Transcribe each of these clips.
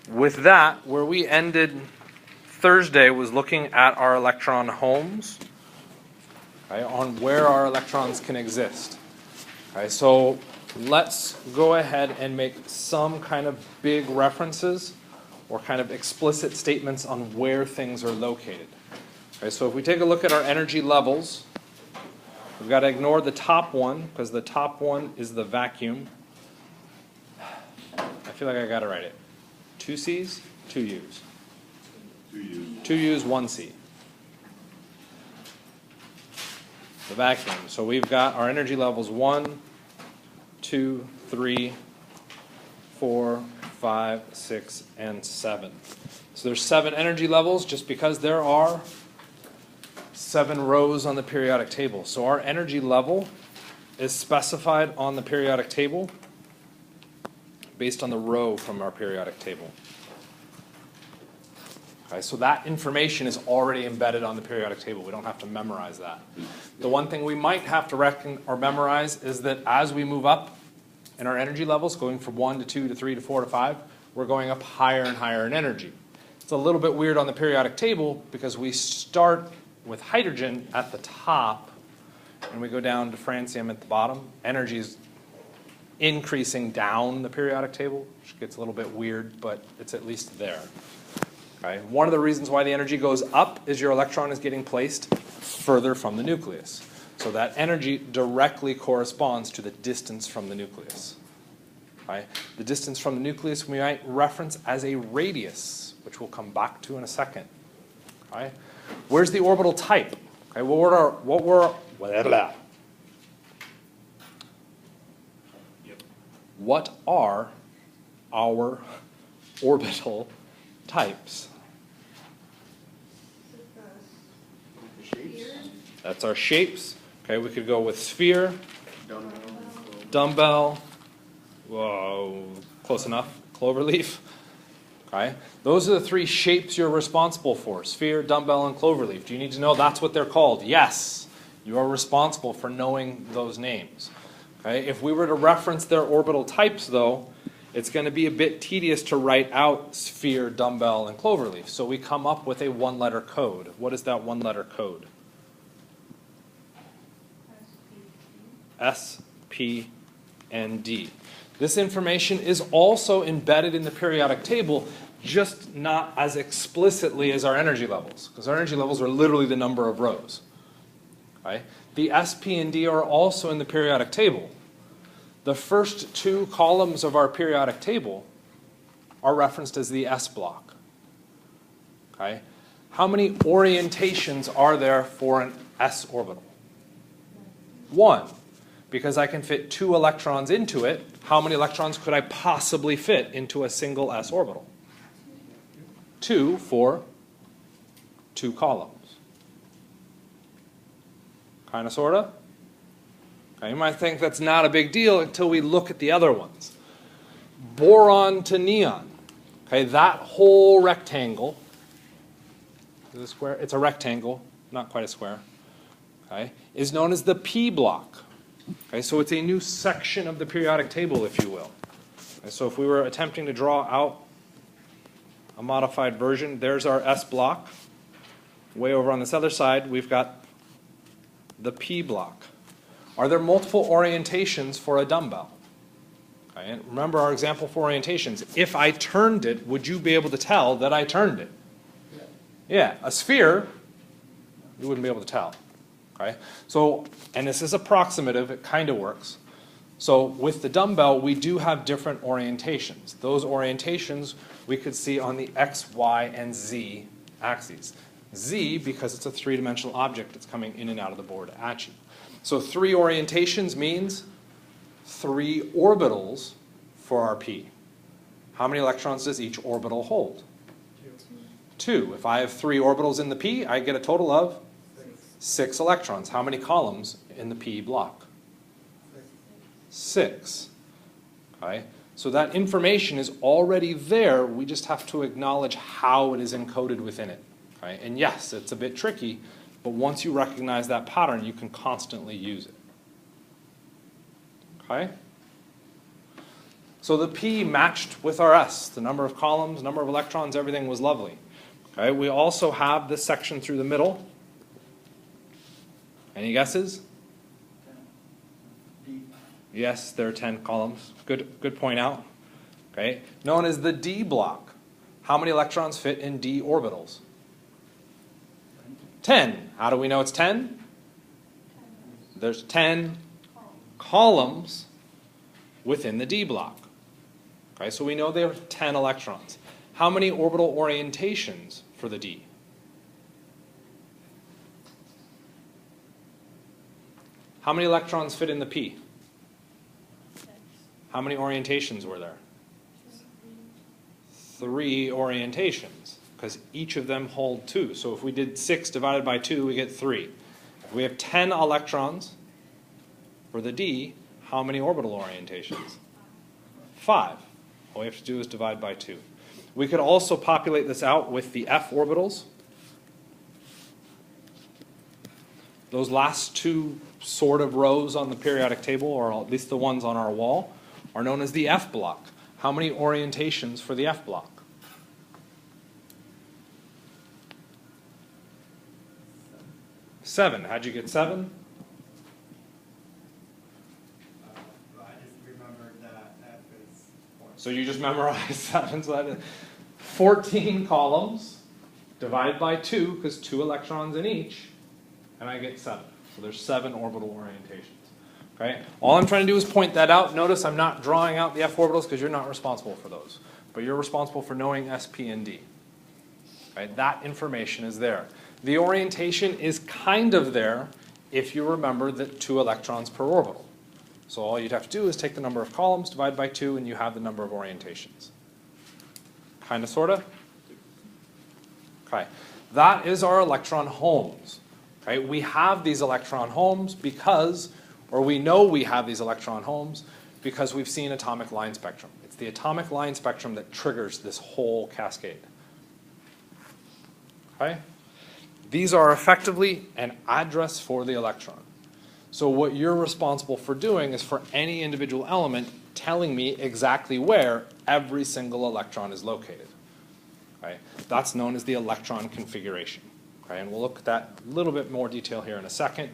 with that, where we ended Thursday was looking at our electron homes, okay, on where our electrons can exist. Okay, so let's go ahead and make some kind of big references or kind of explicit statements on where things are located. Okay, so if we take a look at our energy levels, we've got to ignore the top one because the top one is the vacuum. I feel like I got to write it. 2 C's, 2 U's. 2 U's, 1 C. The vacuum. So we've got our energy levels 1, 2, 3, 4, 5, 6, and 7. So there's 7 energy levels just because there are 7 rows on the periodic table. So our energy level is specified on the periodic table based on the row from our periodic table. Okay, so that information is already embedded on the periodic table. We don't have to memorize that. The one thing we might have to reckon or memorize is that as we move up in our energy levels, going from 1 to 2 to 3 to 4 to 5, we're going up higher and higher in energy. It's a little bit weird on the periodic table because we start with hydrogen at the top and we go down to francium at the bottom. Energy is increasing down the periodic table, which gets a little bit weird, but it's at least there. Okay. One of the reasons why the energy goes up is your electron is getting placed further from the nucleus. So that energy directly corresponds to the distance from the nucleus. Okay. The distance from the nucleus we might reference as a radius, which we'll come back to in a second. Okay. Where's the orbital type? Okay. What are our orbital types? That's our shapes. Okay, we could go with sphere, dumbbell, whoa, close enough, cloverleaf. Okay, those are the 3 shapes you're responsible for: sphere, dumbbell, and cloverleaf. Do you need to know that's what they're called? Yes, you are responsible for knowing those names. Okay, if we were to reference their orbital types, though, it's going to be a bit tedious to write out sphere, dumbbell, and cloverleaf. So we come up with a 1-letter code. What is that 1-letter code? S, P, and D. This information is also embedded in the periodic table, just not as explicitly as our energy levels, because our energy levels are literally the number of rows. Okay? The S, P, and D are also in the periodic table. The first 2 columns of our periodic table are referenced as the S block. Okay? How many orientations are there for an S orbital? 1. Because I can fit 2 electrons into it, how many electrons could I possibly fit into a single S orbital? 2 for 2 columns. Kind of, sort of? Okay, you might think that's not a big deal until we look at the other ones. Boron to neon. Okay, that whole rectangle, is it a square? It's a rectangle, not quite a square. Okay, is known as the P block. Okay, so it's a new section of the periodic table, if you will. Okay, so if we were attempting to draw out a modified version, there's our S block. Way over on this other side, we've got the P block. Are there multiple orientations for a dumbbell? Okay, and remember our example for orientations. If I turned it, would you be able to tell that I turned it? Yeah, a sphere, you wouldn't be able to tell. Okay? So, and this is approximative, it kind of works. So with the dumbbell, we do have different orientations. Those orientations we could see on the X, Y, and Z axes. Z, because it's a 3-dimensional object that's coming in and out of the board at you. So 3 orientations means 3 orbitals for our P. How many electrons does each orbital hold? 2. If I have 3 orbitals in the P, I get a total of 6 electrons. How many columns in the P block? 6. Okay? So that information is already there. We just have to acknowledge how it is encoded within it. Okay? And yes, it's a bit tricky, but once you recognize that pattern, you can constantly use it. Okay? So the P matched with our S. The number of columns, number of electrons, everything was lovely. Okay, we also have this section through the middle. Any guesses? Yes, there are 10 columns. Good point out. Okay, known as the D block. How many electrons fit in D orbitals? 10. How do we know it's 10? There's 10 columns within the D block. Okay, so we know there are 10 electrons. How many orbital orientations for the D? How many electrons fit in the P? How many orientations were there? 3 orientations, because each of them hold 2. So if we did 6 divided by 2, we get 3. If we have 10 electrons for the D, how many orbital orientations? 5. All we have to do is divide by 2. We could also populate this out with the F orbitals. Those last 2 sort of rows on the periodic table, or at least the ones on our wall, are known as the F block. How many orientations for the F block? 7. How'd you get 7? I just remembered that F is 4. So you just memorized 7. So that is 14 columns divided by 2, because 2 electrons in each, and I get 7. So there's 7 orbital orientations. Okay? All I'm trying to do is point that out. Notice I'm not drawing out the F orbitals because you're not responsible for those. But you're responsible for knowing S, P, and D. Right? That information is there. The orientation is kind of there if you remember that 2 electrons per orbital. So all you'd have to do is take the number of columns, divide by 2, and you have the number of orientations. Kind of, sort of? Okay. That is our electron homes. Okay? We have these electron homes because, or we know we have these electron homes because we've seen atomic line spectrum. It's the atomic line spectrum that triggers this whole cascade. Okay? These are effectively an address for the electron. So what you're responsible for doing is for any individual element telling me exactly where every single electron is located. Okay? That's known as the electron configuration. Okay? And we'll look at that a little bit more detail here in a second.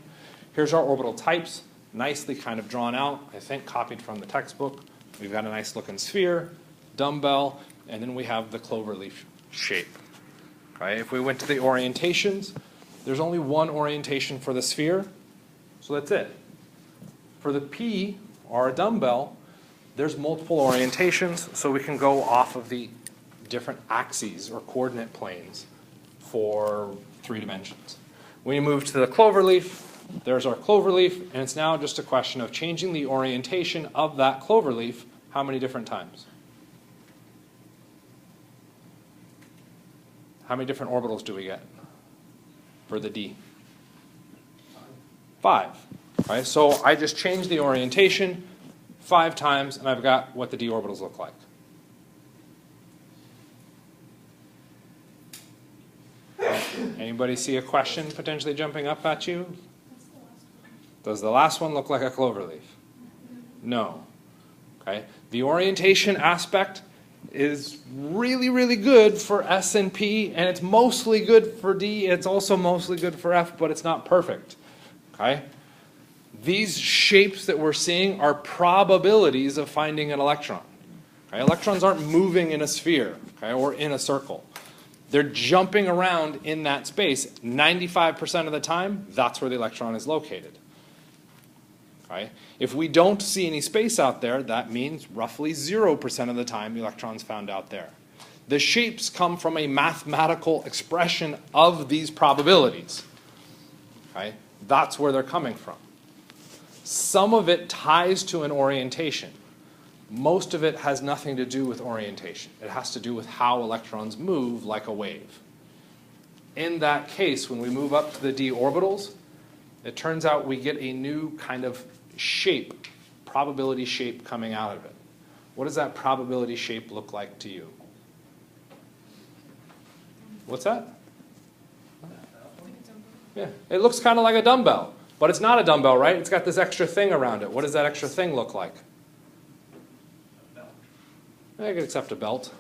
Here's our orbital types, nicely kind of drawn out, I think copied from the textbook. We've got a nice looking sphere, dumbbell, and then we have the cloverleaf shape. Okay? If we went to the orientations, there's only one orientation for the sphere, so that's it. For the P, or a dumbbell, there's multiple orientations, so we can go off of the different axes or coordinate planes for 3 dimensions. When you move to the cloverleaf, there's our cloverleaf, and it's now just a question of changing the orientation of that cloverleaf how many different times? How many different orbitals do we get for the D? 5. Right, so I just changed the orientation 5 times, and I've got what the D orbitals look like. Anybody see a question potentially jumping up at you? Does the last one look like a cloverleaf? No. Okay. The orientation aspect is really, really good for S and P, and it's mostly good for D. It's also mostly good for F, but it's not perfect. Okay. These shapes that we're seeing are probabilities of finding an electron. Okay. Electrons aren't moving in a sphere, okay, or in a circle. They're jumping around in that space. 95% of the time, that's where the electron is located. Okay? If we don't see any space out there, that means roughly 0% of the time the electron's found out there. The shapes come from a mathematical expression of these probabilities. Okay? That's where they're coming from. Some of it ties to an orientation. Most of it has nothing to do with orientation. It has to do with how electrons move like a wave. In that case, when we move up to the d orbitals, it turns out we get a new kind of shape, probability shape coming out of it. What does that probability shape look like to you? What's that? Yeah, it looks kind of like a dumbbell, but it's not a dumbbell, right? It's got this extra thing around it. What does that extra thing look like? I could accept a belt.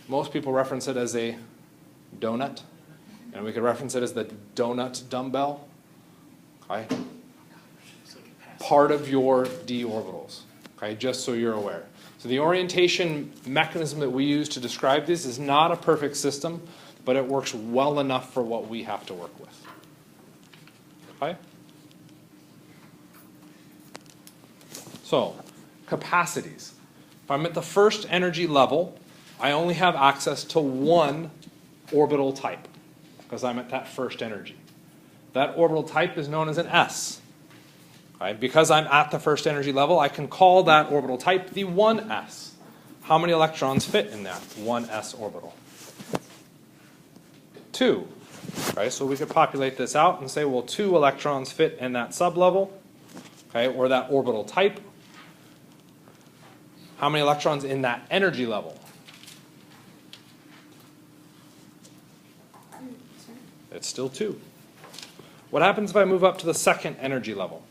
Most people reference it as a donut, and we could reference it as the donut dumbbell. Okay? Part of your d orbitals. Okay, just so you're aware. So the orientation mechanism that we use to describe this is not a perfect system, but it works well enough for what we have to work with. Okay? So, capacities. If I'm at the first energy level, I only have access to one orbital type, because I'm at that first energy. That orbital type is known as an S. Right? Because I'm at the first energy level, I can call that orbital type the 1s. How many electrons fit in that 1s orbital? 2. Right? So we could populate this out and say, well, 2 electrons fit in that sublevel, okay, or that orbital type. How many electrons in that energy level? It's still 2. What happens if I move up to the second energy level?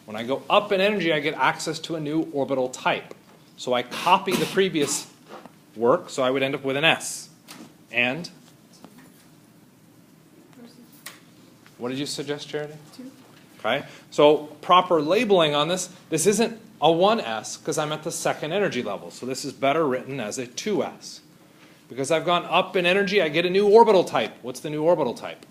When I go up in energy, I get access to a new orbital type. So I copy the previous work, so I would end up with an S. And? What did you suggest, Charity? 2. Okay, so proper labeling on this, this isn't a 1s because I'm at the second energy level. So this is better written as a 2s. Because I've gone up in energy, I get a new orbital type. What's the new orbital type?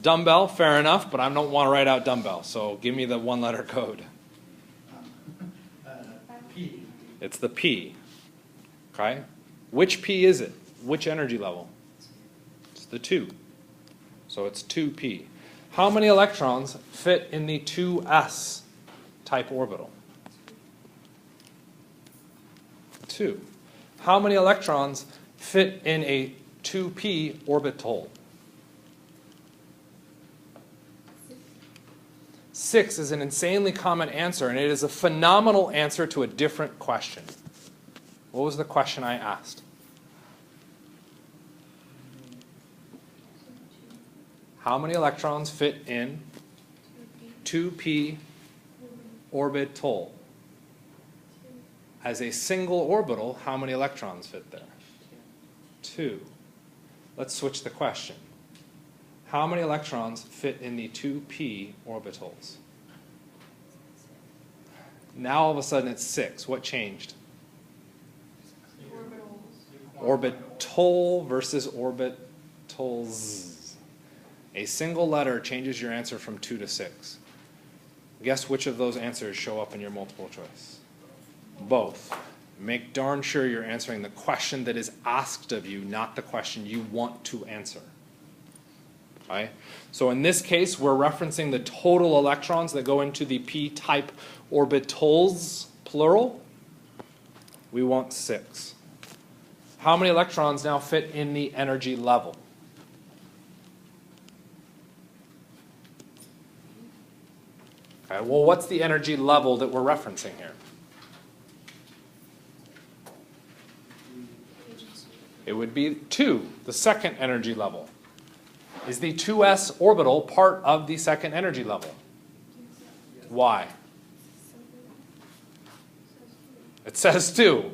Dumbbell, fair enough, but I don't want to write out dumbbell, so give me the one-letter code. P. It's the P. Okay? Which P is it? Which energy level? It's the 2. So it's 2P. How many electrons fit in the 2s type orbital? 2. How many electrons fit in a 2p orbital? 6 is an insanely common answer, and it is a phenomenal answer to a different question. What was the question I asked? How many electrons fit in 2p orbital? As a single orbital, how many electrons fit there? 2. Let's switch the question. How many electrons fit in the 2p orbitals? Now all of a sudden it's 6. What changed? Orbital versus orbitals. A single letter changes your answer from 2 to 6. Guess which of those answers show up in your multiple choice? Both. Make darn sure you're answering the question that is asked of you, not the question you want to answer. Okay? So in this case, we're referencing the total electrons that go into the p-type orbitals, plural. We want 6. How many electrons now fit in the energy level? Okay, well, what's the energy level that we're referencing here? It would be 2, the second energy level. Is the 2s orbital part of the second energy level? Why? It says 2.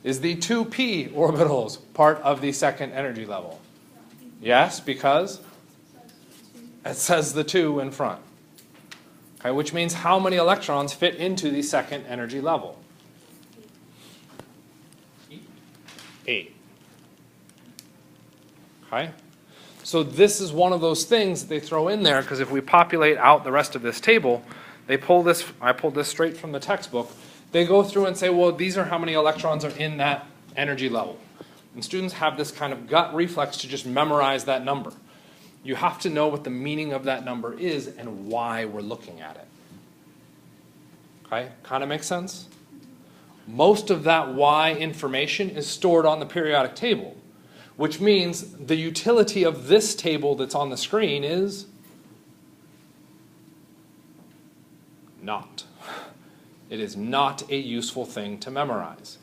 Is the 2p orbitals part of the second energy level? Yes, because it says the 2 in front. Okay, which means how many electrons fit into the second energy level? 8. Okay? So this is one of those things that they throw in there, because if we populate out the rest of this table, they pull this, I pulled this straight from the textbook, they go through and say, well, these are how many electrons are in that energy level. And students have this kind of gut reflex to just memorize that number. You have to know what the meaning of that number is and why we're looking at it. Okay? Kind of makes sense? Most of that why information is stored on the periodic table, which means the utility of this table that's on the screen is not. It is not a useful thing to memorize.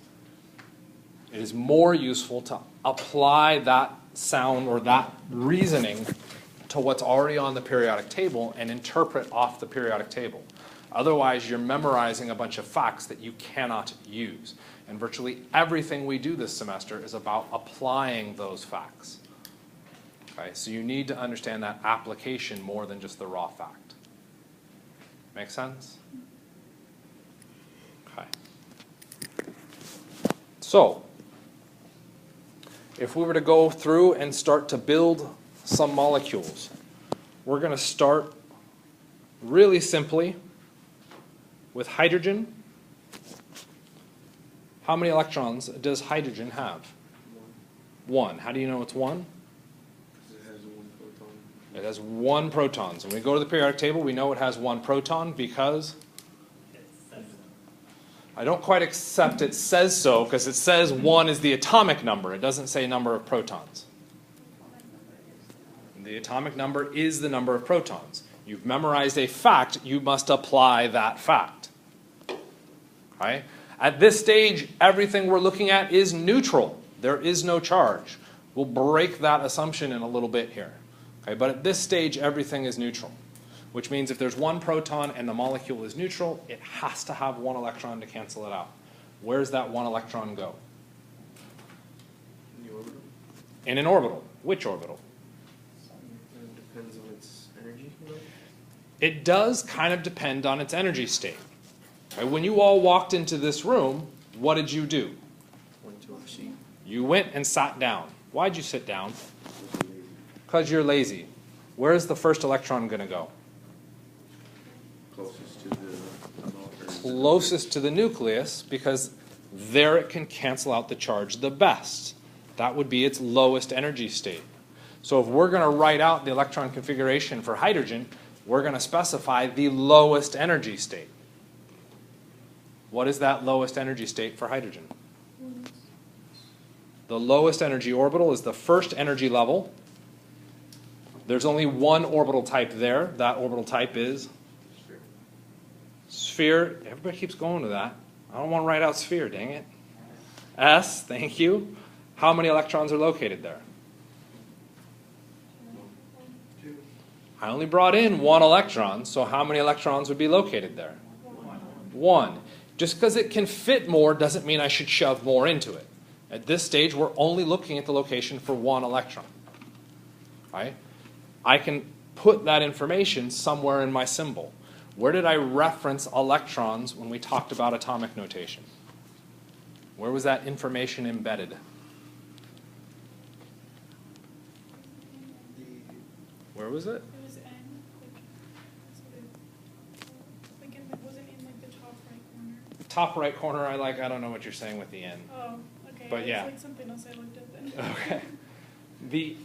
It is more useful to apply that sound or that reasoning to what's already on the periodic table and interpret off the periodic table. Otherwise, you're memorizing a bunch of facts that you cannot use. And virtually everything we do this semester is about applying those facts. Okay, so you need to understand that application more than just the raw fact. Make sense? Okay. So, if we were to go through and start to build some molecules, we're going to start really simply with hydrogen. How many electrons does hydrogen have? One. How do you know it's one? Because it has one proton. It has one proton. So when we go to the periodic table, we know it has one proton because I don't quite accept it says so, because it says 1 is the atomic number. It doesn't say number of protons. The atomic number is the number of protons. You've memorized a fact, you must apply that fact. Okay? At this stage, everything we're looking at is neutral. There is no charge. We'll break that assumption in a little bit here. Okay? But at this stage, everything is neutral, which means if there's one proton and the molecule is neutral, it has to have one electron to cancel it out. Where does that one electron go? In the orbital. In an orbital. Which orbital? It depends on its energy. It does kind of depend on its energy state. Okay, when you all walked into this room, what did you do? Went to a seat. You went and sat down. Why'd you sit down? Because you're lazy. Where's the first electron going to go? Closest to the Closest to the nucleus, because there it can cancel out the charge the best. That would be its lowest energy state. So if we're going to write out the electron configuration for hydrogen, we're going to specify the lowest energy state. What is that lowest energy state for hydrogen? The lowest energy orbital is the first energy level. There's only one orbital type there. That orbital type is sphere. Everybody keeps going to that. I don't want to write out sphere, dang it. S, thank you. How many electrons are located there? I only brought in one electron, so how many electrons would be located there? One. Just because it can fit more doesn't mean I should shove more into it. At this stage, we're only looking at the location for one electron. Right? I can put that information somewhere in my symbol. Where did I reference electrons when we talked about atomic notation? Where was that information embedded? Where was it? It was N, was it in like the top right corner? Top right corner, I don't know what you're saying with the N. Oh, okay. But yeah. It's like something else I looked at then. Okay. The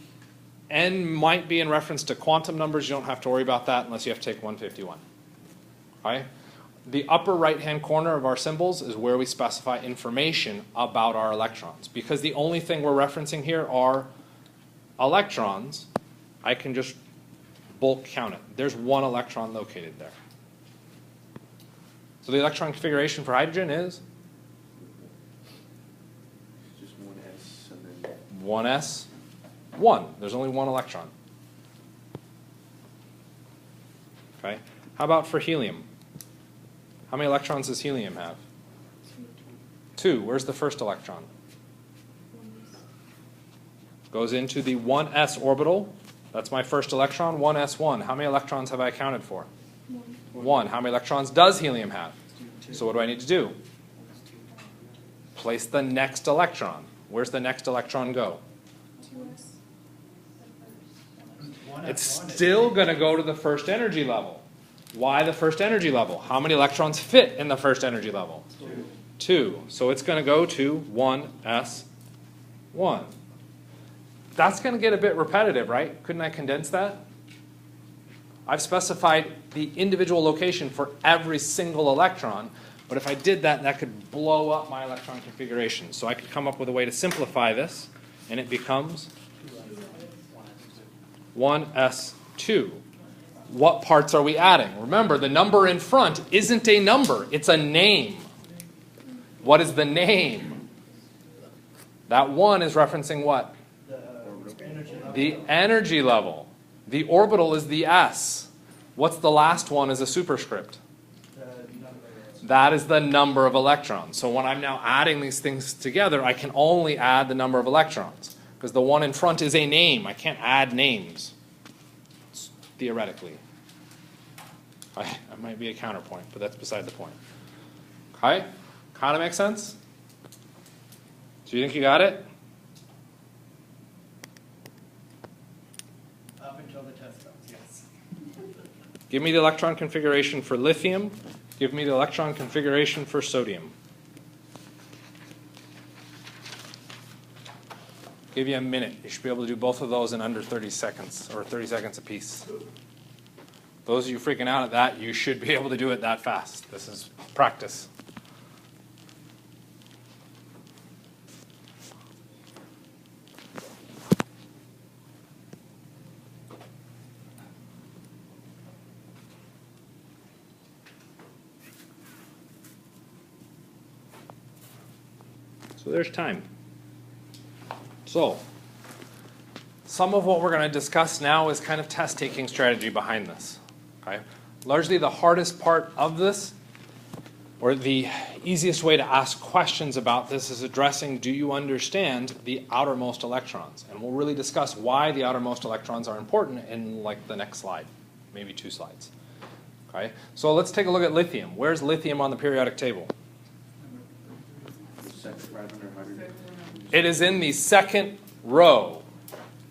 N might be in reference to quantum numbers. You don't have to worry about that unless you have to take 151. Okay? The upper right-hand corner of our symbols is where we specify information about our electrons. Because the only thing we're referencing here are electrons, I can just bulk count it. There's one electron located there. So the electron configuration for hydrogen is? Just one S and then 1s, 1. There's only one electron. Okay. How about for helium? How many electrons does helium have? 2. Where's the first electron? Goes into the 1s orbital. That's my first electron, 1s1. How many electrons have I accounted for? 1. How many electrons does helium have? So what do I need to do? Place the next electron. Where's the next electron go? 2s. It's still going to go to the first energy level. Why the first energy level? How many electrons fit in the first energy level? 2. So it's going to go to 1s1. That's going to get a bit repetitive, right? Couldn't I condense that? I've specified the individual location for every single electron, but if I did that, that could blow up my electron configuration. So I could come up with a way to simplify this, and it becomes 1s2. What parts are we adding? Remember, the number in front isn't a number, it's a name. What is the name? That 1 is referencing what? The energy level. The orbital is the S. What's the last one as a superscript? That is the number of electrons. So when I'm now adding these things together, I can only add the number of electrons. Because the one in front is a name. I can't add names, theoretically. That might be a counterpoint, but that's beside the point. Okay? Kind of makes sense? Do you think you got it? Up until the test comes, yes. Give me the electron configuration for lithium. Give me the electron configuration for sodium. Give you a minute. You should be able to do both of those in under 30 seconds, or 30 seconds apiece. Those of you freaking out at that, you should be able to do it that fast. This is practice. So there's time. So some of what we're going to discuss now is kind of test-taking strategy behind this. Okay? Largely the hardest part of this, or the easiest way to ask questions about this, is addressing, do you understand the outermost electrons? And we'll really discuss why the outermost electrons are important in like the next slide, maybe 2 slides. Okay? So let's take a look at lithium. Where's lithium on the periodic table? Right under hydrogen. It is in the second row.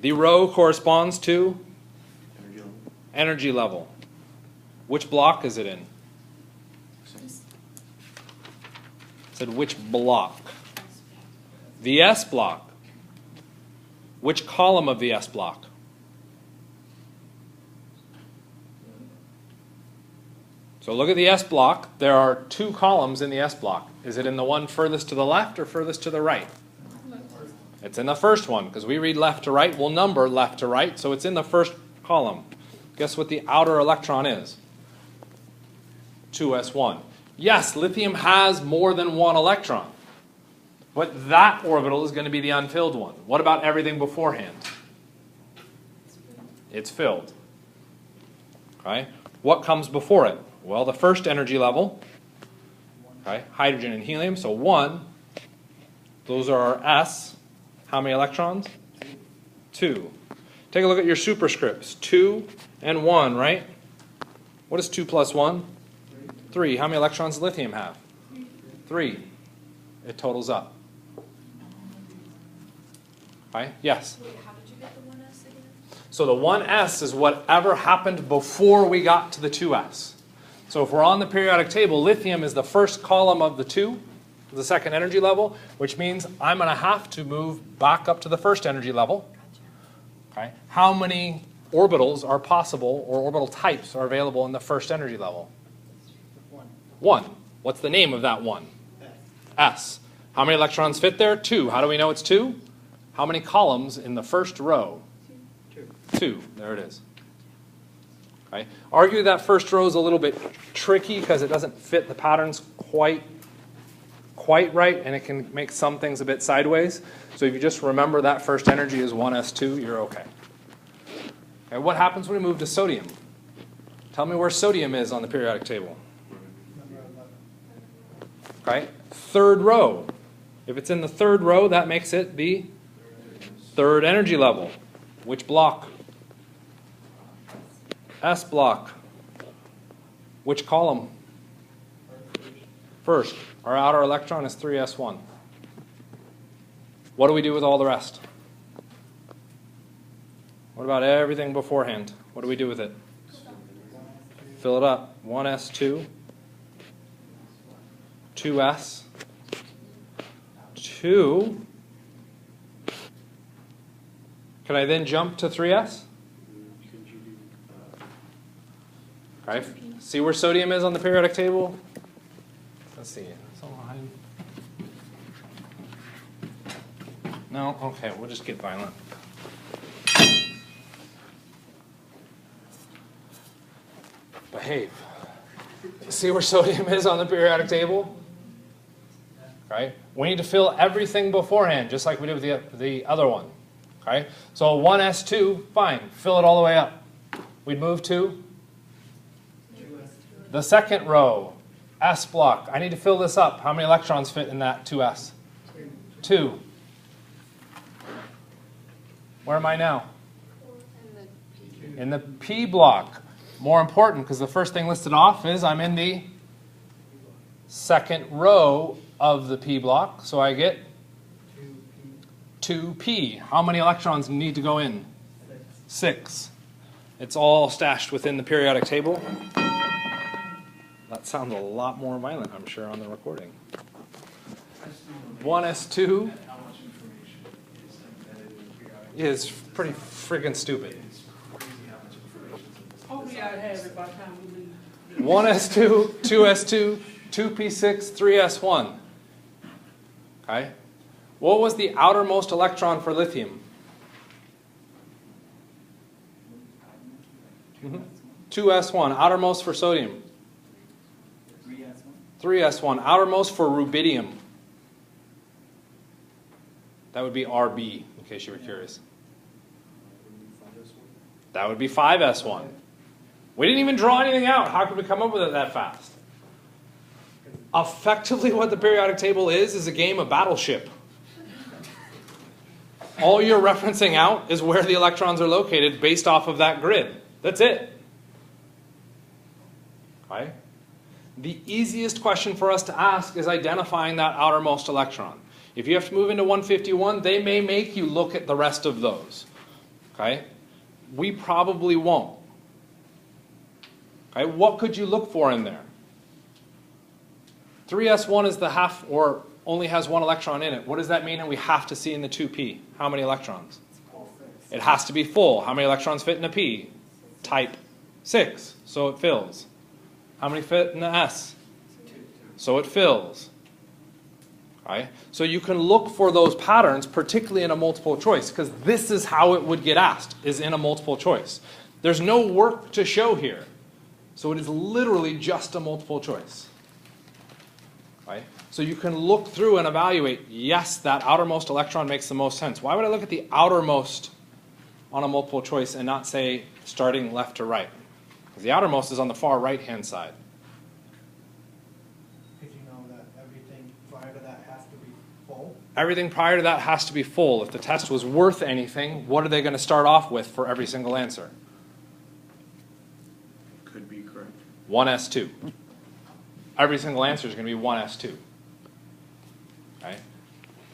The row corresponds to Energy level. energy level. Which block is it in? Said which block? The S block. Which column of the S block? So look at the S block. There are 2 columns in the S block. Is it in the one furthest to the left or furthest to the right? It's in the first one, because we read left to right. We'll number left to right, so it's in the first column. Guess what the outer electron is? 2s1. Yes, lithium has more than 1 electron, but that orbital is going to be the unfilled one. What about everything beforehand? It's filled. Okay. What comes before it? Well, the first energy level, okay, hydrogen and helium, so 1. Those are our S. How many electrons? 2. Take a look at your superscripts. 2 and 1, right? What is 2 plus 1? 3. How many electrons does lithium have? 3. It totals up. Okay? Yes? Wait, how did you get the 1s again? So the 1s is whatever happened before we got to the 2s. So if we're on the periodic table, lithium is the first column of the 2, the second energy level, which means I'm going to have to move back up to the first energy level. Okay. How many orbitals are possible, or orbital types are available in the first energy level? 1. What's the name of that 1? S. How many electrons fit there? 2. How do we know it's 2? How many columns in the first row? 2. There it is. Okay. Argue that first row is a little bit tricky because it doesn't fit the patterns quite right, and it can make some things a bit sideways. So if you just remember that first energy is 1s2, you're okay. Okay. What happens when we move to sodium? Tell me where sodium is on the periodic table. Okay. Third row. If it's in the third row, that makes it the third energy level. Which block? S block. Which column? First. Our outer electron is 3s1. What do we do with all the rest? What about everything beforehand? What do we do with it? Fill it up. 1s2, 2s, 2. Can I then jump to 3s? Okay. See where sodium is on the periodic table? Let's see. No? Okay, we'll just get violent. Behave. See where sodium is on the periodic table? Okay. We need to fill everything beforehand, just like we did with the other one. Okay. So 1s2, fine. Fill it all the way up. We'd move to the second row. S block. I need to fill this up. How many electrons fit in that 2s? 2. Where am I now? In the P block. More important, because the first thing listed off is I'm in the second row of the P block, so I get 2p. How many electrons need to go in? 6. It's all stashed within the periodic table. That sounds a lot more violent, I'm sure, on the recording. 1s2 is pretty friggin' stupid. 1s2, 2s2, 2p6, 3s1. Okay? What was the outermost electron for lithium? 2s1. Outermost for sodium? 3s1. Outermost for rubidium? That would be Rb, in case you were curious. That would be 5s1. We didn't even draw anything out. How could we come up with it that fast? Effectively, what the periodic table is a game of Battleship. All you're referencing out is where the electrons are located based off of that grid. That's it. Okay? The easiest question for us to ask is identifying that outermost electron. If you have to move into 151, they may make you look at the rest of those. Okay? We probably won't. Okay? What could you look for in there? 3s1 is the half, or only has 1 electron in it. What does that mean? And we have to see in the 2p. How many electrons? It has to be full. How many electrons fit in a p? Type 6. So it fills. How many fit in the s? 2. So it fills. Okay? So you can look for those patterns, particularly in a multiple choice, because this is how it would get asked, is in a multiple choice. There's no work to show here. So it is literally just a multiple choice. Okay? So you can look through and evaluate, yes, that outermost electron makes the most sense. Why would I look at the outermost on a multiple choice and not say starting left to right? Because the outermost is on the far right-hand side. Because you know that everything prior to that has to be full. Everything prior to that has to be full. If the test was worth anything, what are they going to start off with for every single answer? Could be correct. 1s2. Every single answer is going to be 1s2. Okay?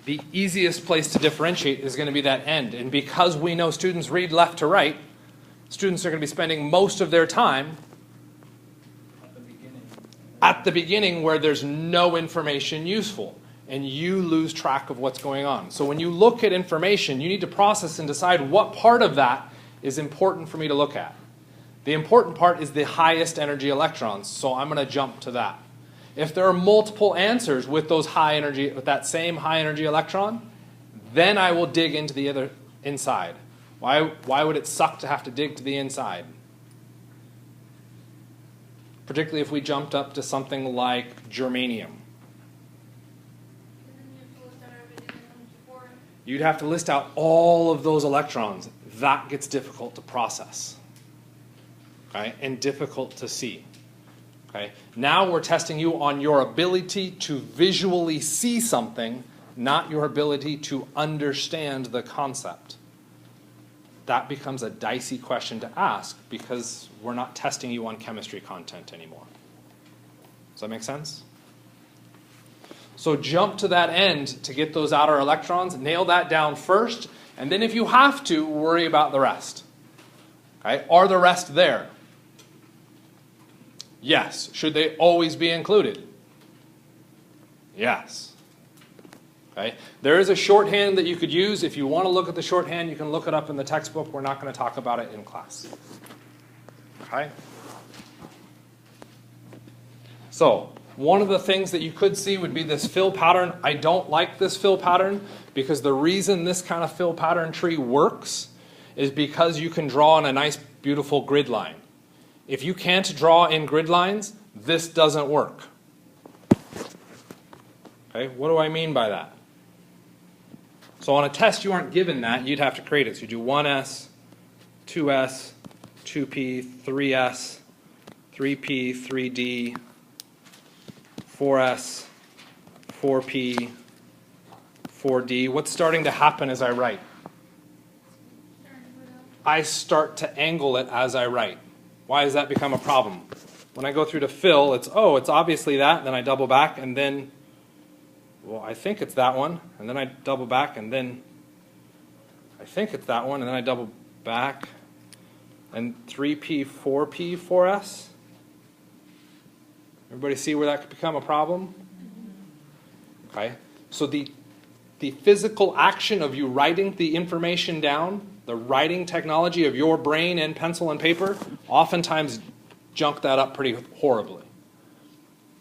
The easiest place to differentiate is going to be that end. And because we know students read left to right, students are going to be spending most of their time at the beginning where there's no information useful. And you lose track of what's going on. So when you look at information, you need to process and decide what part of that is important for me to look at. The important part is the highest energy electrons, so I'm going to jump to that. If there are multiple answers with those high energy, with that same high energy electron, then I will dig into the other inside. Why would it suck to have to dig to the inside? Particularly if we jumped up to something like germanium. You'd have to list out all of those electrons. That gets difficult to process. Okay? And difficult to see. Okay? Now we're testing you on your ability to visually see something, not your ability to understand the concept. That becomes a dicey question to ask because we're not testing you on chemistry content anymore. Does that make sense? So jump to that end to get those outer electrons, nail that down first, and then if you have to, worry about the rest. Okay? Are the rest there? Yes. Should they always be included? Yes. Okay? There is a shorthand that you could use. If you want to look at the shorthand, you can look it up in the textbook. We're not going to talk about it in class. Okay? So, one of the things that you could see would be this fill pattern. I don't like this fill pattern because the reason this kind of fill pattern tree works is because you can draw on a nice, beautiful grid line. If you can't draw in grid lines, this doesn't work. Okay, what do I mean by that? So on a test, you aren't given that. You'd have to create it. So you do 1s, 2s, 2p, 3s, 3p, 3d, 4s, 4p, 4d. What's starting to happen as I write? I start to angle it as I write. Why does that become a problem? When I go through to fill, it's obviously that, and then I double back, and then, well, I think it's that one, and then I double back, and then I think it's that one, and then I double back, and 3p, 4p, 4s. Everybody see where that could become a problem? Okay, so the physical action of you writing the information down, the writing technology of your brain and pencil and paper, oftentimes junk that up pretty horribly.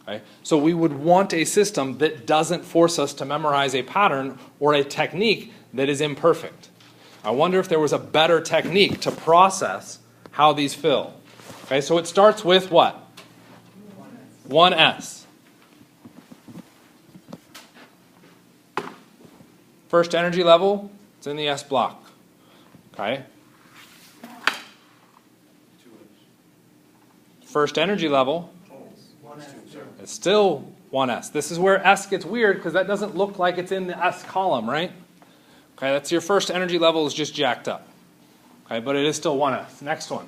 Okay? So we would want a system that doesn't force us to memorize a pattern or a technique that is imperfect. I wonder if there was a better technique to process how these fill. Okay, so it starts with what? 1s. First energy level, it's in the S block. Okay? First energy level, it's still 1s. This is where S gets weird because that doesn't look like it's in the S column, right? Okay, that's your first energy level is just jacked up. Okay, but it is still 1s. Next one.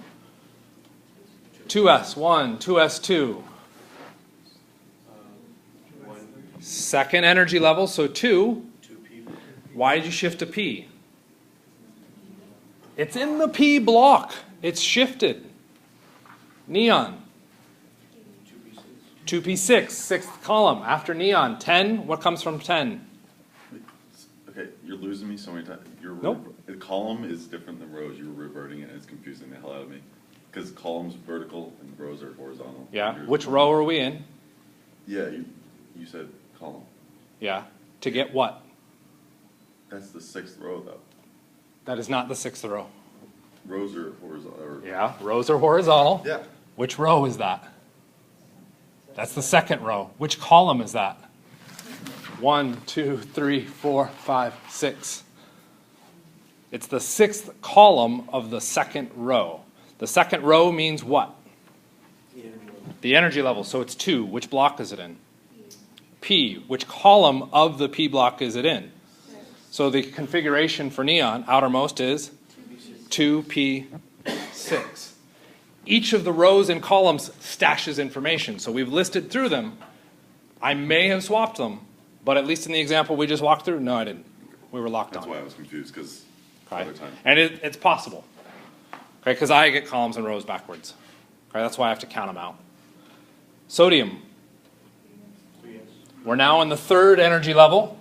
2s1, 2s2. Second energy level, so 2. Why did you shift to P? It's in the P block. It's shifted. Neon. 2p6, sixth column. After neon. 10, what comes from 10? Okay, you're losing me so many times. Nope. The column is different than rows. You're reverting it, and it's confusing the hell out of me. Because columns vertical and rows are horizontal. Yeah. Which row are we in? Yeah, you said column. Yeah. To get what? That's the sixth row, though. That is not the sixth row. Rows are horizontal. Yeah. Rows are horizontal. Yeah. Which row is that? That's the second row. Which column is that? 1, 2, 3, 4, 5, 6. It's the sixth column of the second row. The second row means what? The energy level. So it's 2. Which block is it in? P. Which column of the P block is it in? So the configuration for neon, outermost, is 2p6. Each of the rows and columns stashes information. So we've listed through them. I may have swapped them, but at least in the example we just walked through, no, I didn't. We were locked on. That's why I was confused, because Okay. other time. And it's possible. Okay, because I get columns and rows backwards. Okay, that's why I have to count them out. Sodium. We're now in the third energy level.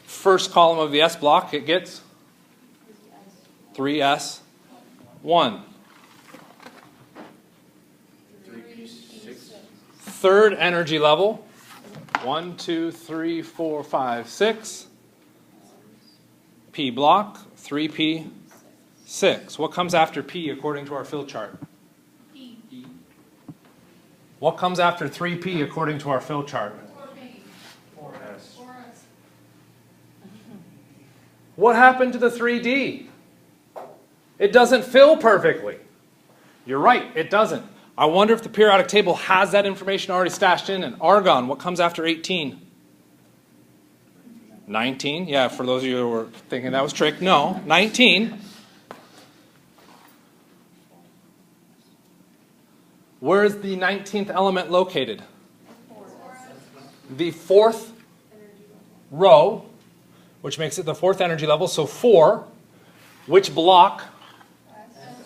First column of the S block, it gets 3s1. Third energy level, 1, 2, 3, 4, 5, 6. P block, 3p6. What comes after P according to our fill chart? E. What comes after 3p according to our fill chart? 4s. What happened to the 3D? It doesn't fill perfectly. You're right, it doesn't. I wonder if the periodic table has that information already stashed in. And argon, what comes after 18? 19. Yeah, for those of you who were thinking that was trick, no. 19. Where is the 19th element located? The fourth row, which makes it the fourth energy level. So 4. Which block?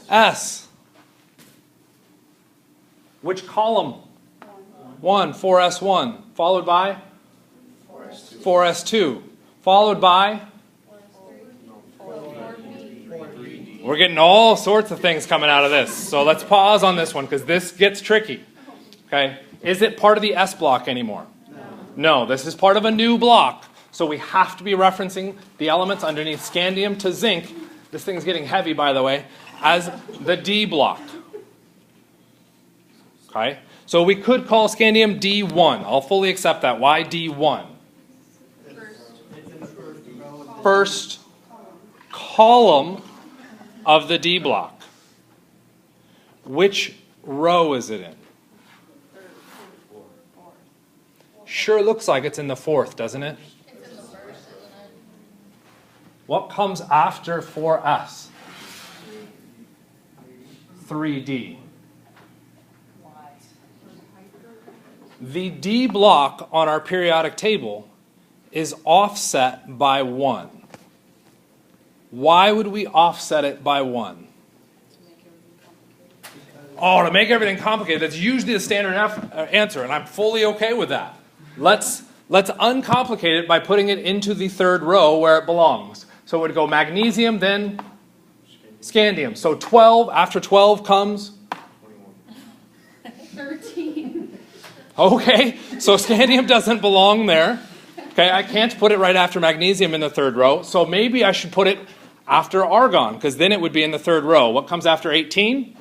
S. Which column? 1, 4s1, followed by 4s2, followed by we're getting all sorts of things coming out of this. So let's pause on this one because this gets tricky. Okay, is it part of the S block anymore? No, this is part of a new block. So we have to be referencing the elements underneath scandium to zinc. This thing's getting heavy, by the way, as the D block. Okay, so we could call scandium D1. I'll fully accept that. Why D1? First column of the D block. Which row is it in? Sure looks like it's in the fourth, doesn't it? It's in the first, isn't it? What comes after 4s? 3d. The d block on our periodic table is offset by 1. Why would we offset it by 1? Oh, to make everything complicated. That's usually the standard answer, and I'm fully okay with that. Let's uncomplicate it by putting it into the third row where it belongs. So it would go magnesium, then scandium. So 12, after 12 comes? 13. Okay, so scandium doesn't belong there. Okay, I can't put it right after magnesium in the third row. So maybe I should put it after argon, because then it would be in the third row. What comes after 18?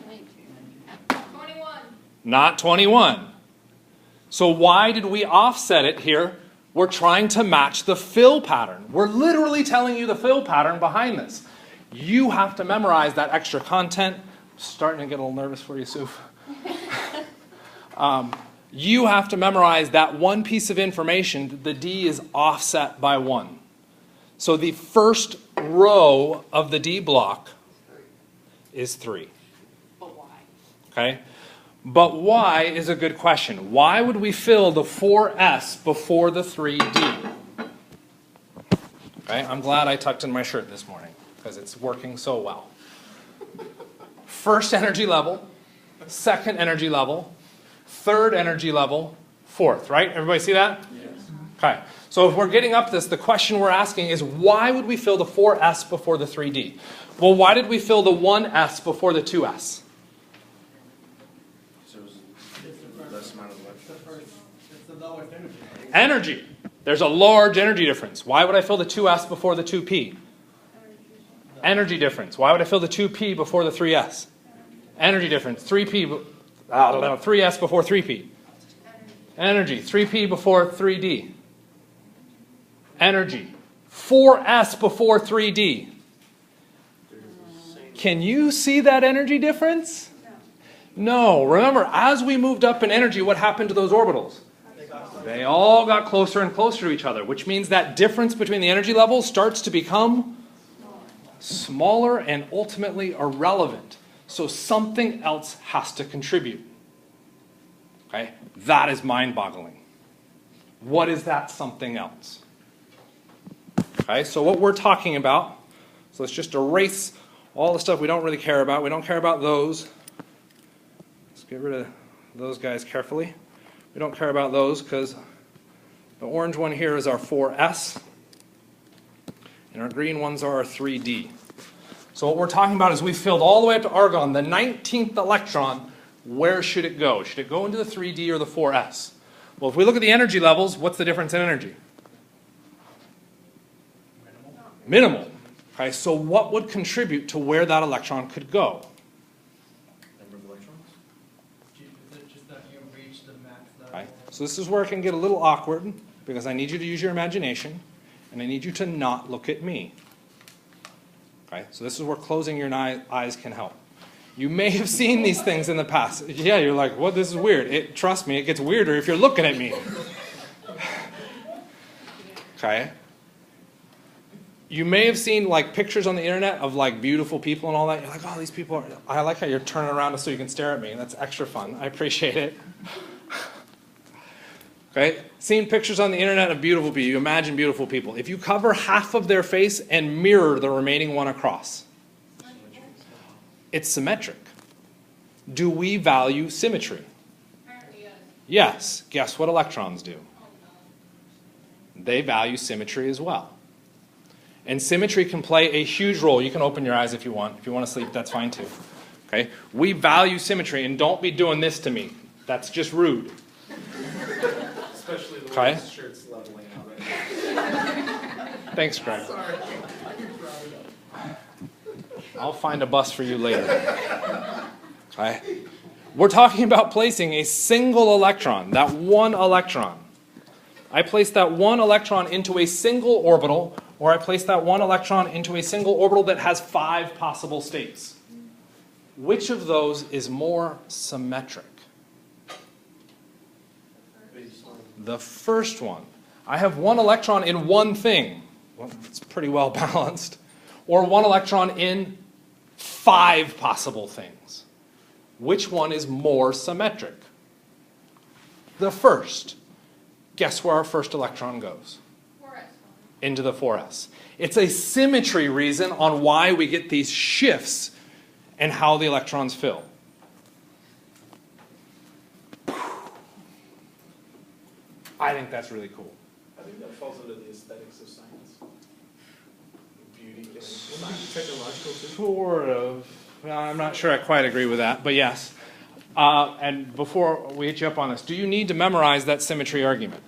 21. Not 21. So why did we offset it here? We're trying to match the fill pattern. We're literally telling you the fill pattern behind this. You have to memorize that extra content. I'm starting to get a little nervous for you, Suf. You have to memorize that one piece of information. The D is offset by 1. So the first row of the D block is 3. But why? Okay? But why is a good question. Why would we fill the 4s before the 3d? Okay, I'm glad I tucked in my shirt this morning because it's working so well. First energy level, second energy level, third energy level, fourth, right? Everybody see that? Yes. Okay, so if we're getting up this, the question we're asking is why would we fill the 4s before the 3d? Well, why did we fill the 1s before the 2s? It's the lowest energy. Energy. There's a large energy difference. Why would I fill the 2s before the 2p? Energy difference. Why would I fill the 2p before the 3s? Energy difference. 3s before 3p. Energy. 3p before 3d. Energy. 4s before 3d. Can you see that energy difference? No. Remember, as we moved up in energy, what happened to those orbitals? They all got closer and closer to each other, which means that difference between the energy levels starts to become smaller and ultimately irrelevant. So something else has to contribute. Okay? That is mind-boggling. What is that something else? Okay, so what we're talking about, so let's just erase all the stuff we don't really care about. We don't care about those. Let's get rid of those guys carefully. We don't care about those because the orange one here is our 4s, and our green ones are our 3d. So what we're talking about is we filled all the way up to argon, the 19th electron. Where should it go? Should it go into the 3d or the 4s? Well, if we look at the energy levels, what's the difference in energy? Minimal. Okay, so what would contribute to where that electron could go? Is it just that you reach the max level? Okay, so this is where it can get a little awkward because I need you to use your imagination and I need you to not look at me. Okay, so this is where closing your eyes can help. You may have seen these things in the past. Yeah, you're like, what? This is weird. Trust me, it gets weirder if you're looking at me. Okay. You may have seen like pictures on the internet of like beautiful people and all that. You're like, oh, these people are, I like how you're turning around so you can stare at me. That's extra fun. I appreciate it. Okay? Seen pictures on the internet of beautiful people. You imagine beautiful people. If you cover half of their face and mirror the remaining one across, it's symmetric. Do we value symmetry? Yes. Guess what electrons do? They value symmetry as well. And symmetry can play a huge role. You can open your eyes if you want. If you want to sleep, that's fine too. Okay? We value symmetry, and don't be doing this to me. That's just rude. Especially the Okay. way this shirt's leveling out right now. Thanks, Greg. Sorry. I'll find a bus for you later. Okay? We're talking about placing a single electron, that one electron. I place that one electron into a single orbital, or I place that one electron into a single orbital that has 5 possible states. Which of those is more symmetric? The first one. I have one electron in one thing. Well, it's pretty well balanced. Or one electron in 5 possible things. Which one is more symmetric? The first. Guess where our first electron goes? 4s. Into the 4s. It's a symmetry reason on why we get these shifts and how the electrons fill. I think that's really cool. I think that falls under the aesthetics of science. Beauty, well, not technological too. Sort of. Well, I'm not sure I quite agree with that, but yes. And before we hit you up on this, do you need to memorize that symmetry argument?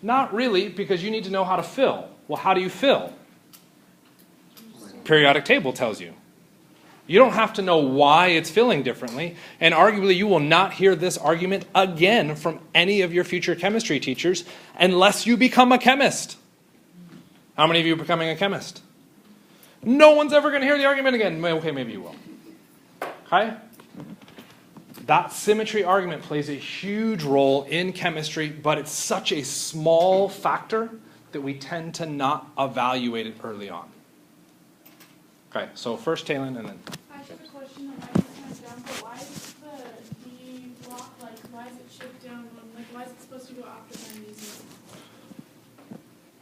Not really, because you need to know how to fill. Well, how do you fill? Periodic table tells you. You don't have to know why it's filling differently, and arguably you will not hear this argument again from any of your future chemistry teachers unless you become a chemist. How many of you are becoming a chemist? No one's ever going to hear the argument again. Okay, maybe you will. Okay? That symmetry argument plays a huge role in chemistry, but it's such a small factor that we tend to not evaluate it early on. Okay, so first Talon and then... I have a question on why it's kind of down, but why is the D block, like, why is it shipped down one? Like, why is it supposed to go after magnesium?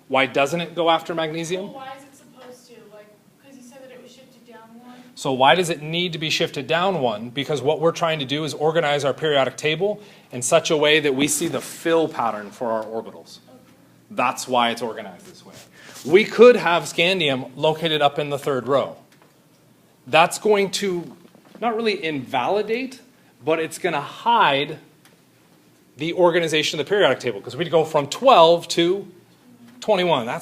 Why doesn't it go after magnesium? Well, why is it supposed to? Like, because you said that it was shifted down one. So why does it need to be shifted down one? Because what we're trying to do is organize our periodic table in such a way that we see the fill pattern for our orbitals. That's why it's organized this way. We could have scandium located up in the 3rd row. That's going to not really invalidate, but it's going to hide the organization of the periodic table, because we'd go from 12 to 21. I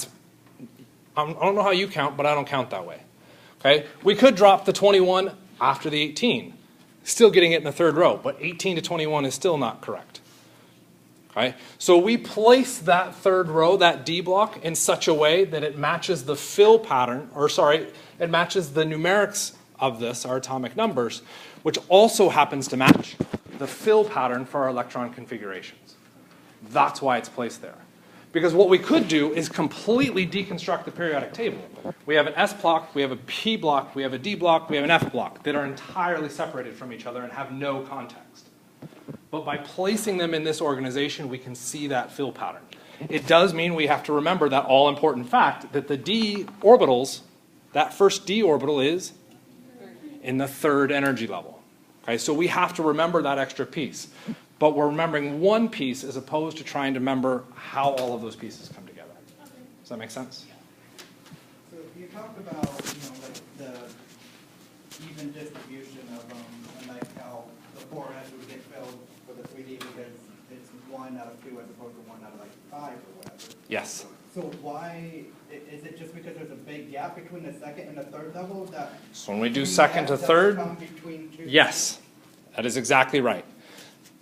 don't know how you count, but I don't count that way. Okay? We could drop the 21 after the 18, still getting it in the 3rd row, but 18 to 21 is still not correct. Okay? So we place that 3rd row, that D block, in such a way that it matches the fill pattern, it matches the numerics of this, our atomic numbers, which also happens to match the fill pattern for our electron configurations. That's why it's placed there. Because what we could do is completely deconstruct the periodic table. We have an S block, we have a P block, we have a D block, we have an F block that are entirely separated from each other and have no context. But by placing them in this organization, we can see that fill pattern. It does mean we have to remember that all-important fact that the D orbitals, that first D orbital is in the 3rd energy level. Okay, so we have to remember that extra piece. But we're remembering one piece as opposed to trying to remember how all of those pieces come together. Does that make sense? So you talked about, like the even distribution of and like how the 4s would get filled for the 3D because it's 1 out of 2 as opposed to 1 out of like 5 or whatever. Yes. So why is it just because there's a big gap between the 2nd and the 3rd level that? So when we do 2nd to 3rd, yes, that is exactly right.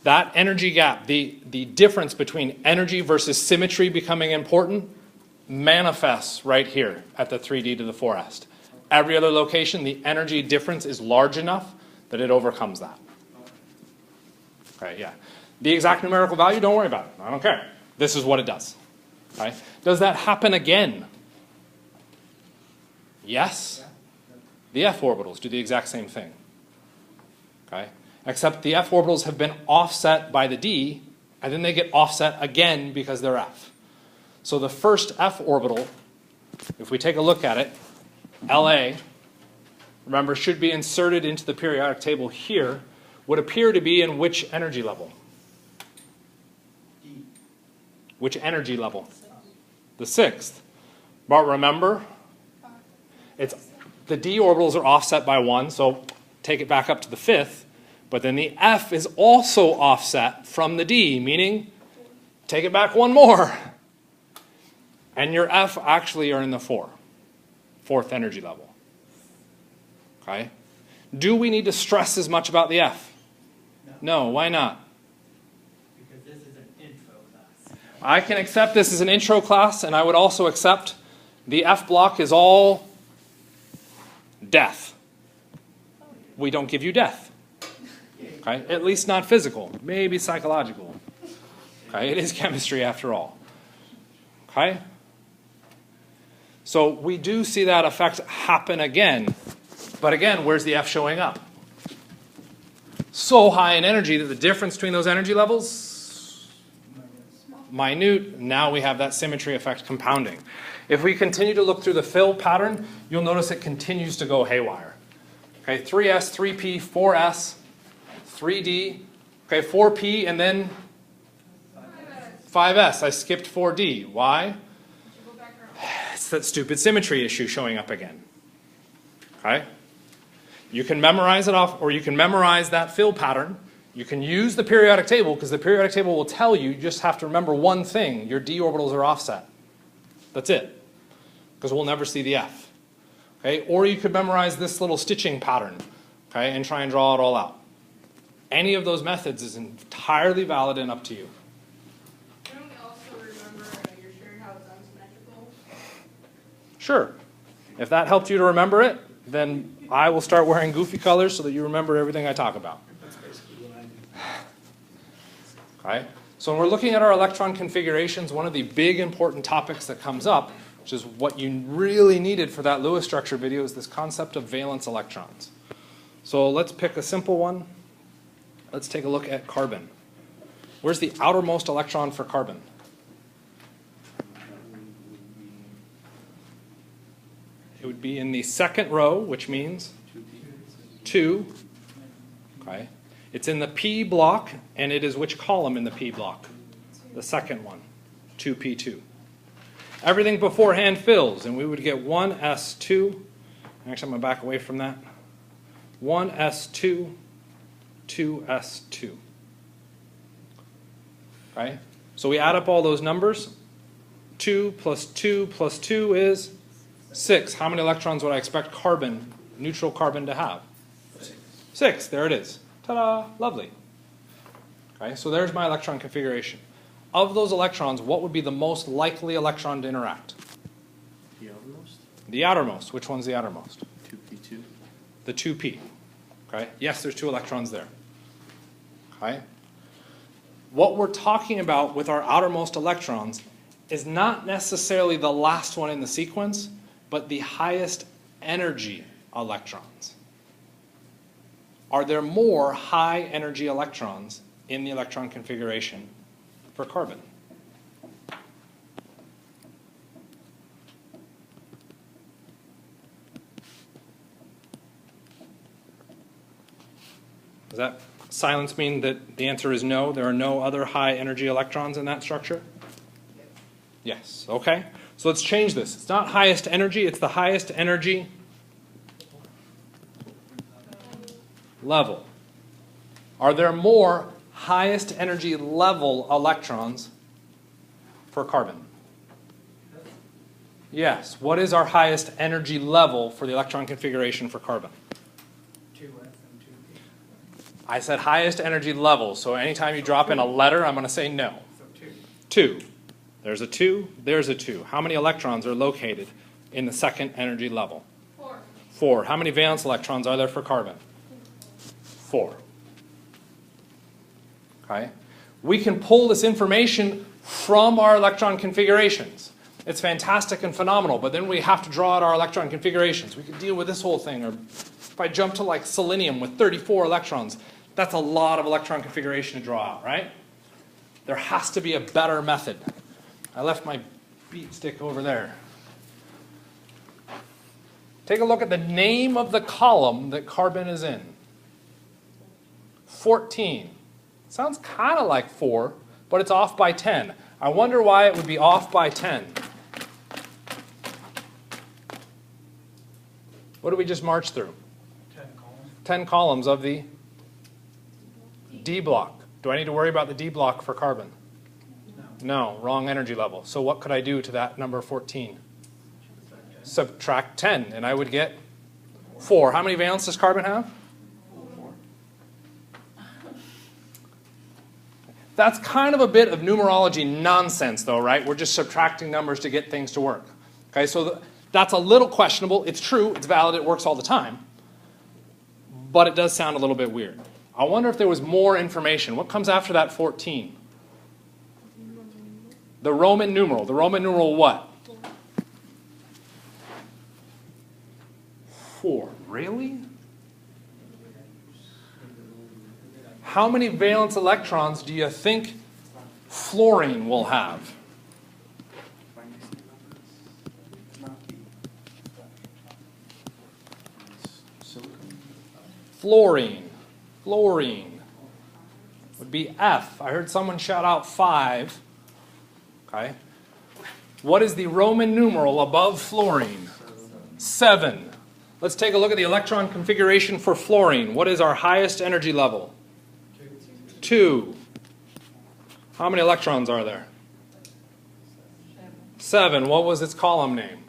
That energy gap, the difference between energy versus symmetry becoming important, manifests right here at the 3D to the 4s. Every other location, the energy difference is large enough that it overcomes that. Okay, yeah. The exact numerical value, don't worry about it. I don't care. This is what it does. Okay? Does that happen again? Yes. The F orbitals do the exact same thing. Okay? Except the F orbitals have been offset by the D, and then they get offset again because they're F. So the first F orbital, if we take a look at it, LA, remember, should be inserted into the periodic table here, would appear to be in which energy level? D. Which energy level? The 6th. But remember, the D orbitals are offset by 1, so take it back up to the 5th. But then the F is also offset from the D, meaning take it back 1 more. And your F actually are in the 4th energy level. Okay? Do we need to stress as much about the F? No, why not? Because this is an intro class. I can accept this as an intro class, and I would also accept the F block is all death. We don't give you death. Okay? At least not physical, maybe psychological. Okay, it is chemistry after all. Okay? So we do see that effect happen again. But again, where's the F showing up? So high in energy that the difference between those energy levels, minute. Now we have that symmetry effect compounding. If we continue to look through the fill pattern, you'll notice it continues to go haywire. Okay, 3s, 3p, 4s, 3d, okay, 4p, and then 5s. I skipped 4d. Why? Go back around. It's that stupid symmetry issue showing up again. Okay? You can memorize it off, or you can memorize that fill pattern. You can use the periodic table, because the periodic table will tell you, you just have to remember one thing, your d orbitals are offset. That's it. Because we'll never see the F. Okay? Or you could memorize this little stitching pattern, okay, and try and draw it all out. Any of those methods is entirely valid and up to you. Can we also remember you're sure how it's unsymmetrical? Sure. If that helped you to remember it, then I will start wearing goofy colors so that you remember everything I talk about. That's basically what I do. Okay? So when we're looking at our electron configurations, one of the big important topics that comes up, which is what you really needed for that Lewis structure video, is this concept of valence electrons. So let's pick a simple one. Let's take a look at carbon. Where's the outermost electron for carbon? It would be in the second row, which means 2. Okay. It's in the P block, and it is which column in the P block? The second one, 2p2. Everything beforehand fills, and we would get 1s2. Actually, I'm going to back away from that. 1s2, 2s2. Okay? So we add up all those numbers. 2 plus 2 plus 2 is 6. How many electrons would I expect carbon, neutral carbon, to have? 6. There it is. Ta-da! Lovely. Okay, so there's my electron configuration. Of those electrons, what would be the most likely electron to interact? The outermost? The outermost. Which one's the outermost? 2p2. The 2p. Okay? Yes, there's 2 electrons there. Okay? What we're talking about with our outermost electrons is not necessarily the last one in the sequence, but the highest energy electrons. Are there more high energy electrons in the electron configuration for carbon? Does that silence mean that the answer is no? There are no other high energy electrons in that structure? Yes. Okay. So let's change this. It's not highest energy, it's the highest energy level. Are there more highest energy level electrons for carbon? Yes. What is our highest energy level for the electron configuration for carbon? 2s and 2p. I said highest energy level, so anytime you drop in a letter, I'm going to say no. So 2. There's a 2, there's a 2. How many electrons are located in the second energy level? 4. 4. How many valence electrons are there for carbon? 4. Okay? We can pull this information from our electron configurations. It's fantastic and phenomenal, but then we have to draw out our electron configurations. We could deal with this whole thing, or if I jump to like selenium with 34 electrons, that's a lot of electron configuration to draw out, right? There has to be a better method. I left my beat stick over there. Take a look at the name of the column that carbon is in. 14. Sounds kind of like 4, but it's off by 10. I wonder why it would be off by 10. What did we just march through? 10 columns. 10 columns of the D block. Do I need to worry about the D block for carbon? No, wrong energy level. So what could I do to that number 14? Subtract 10, and I would get 4. How many valence does carbon have? 4. That's kind of a bit of numerology nonsense, though, right? We're just subtracting numbers to get things to work. Okay, so that's a little questionable. It's true, it's valid, it works all the time. But it does sound a little bit weird. I wonder if there was more information. What comes after that 14? The Roman numeral. The Roman numeral what? 4. Really? How many valence electrons do you think fluorine will have? Fluorine. Fluorine would be F. I heard someone shout out 5. Okay. What is the Roman numeral above fluorine? 7. Let's take a look at the electron configuration for fluorine. What is our highest energy level? 2. How many electrons are there? 7. What was its column name?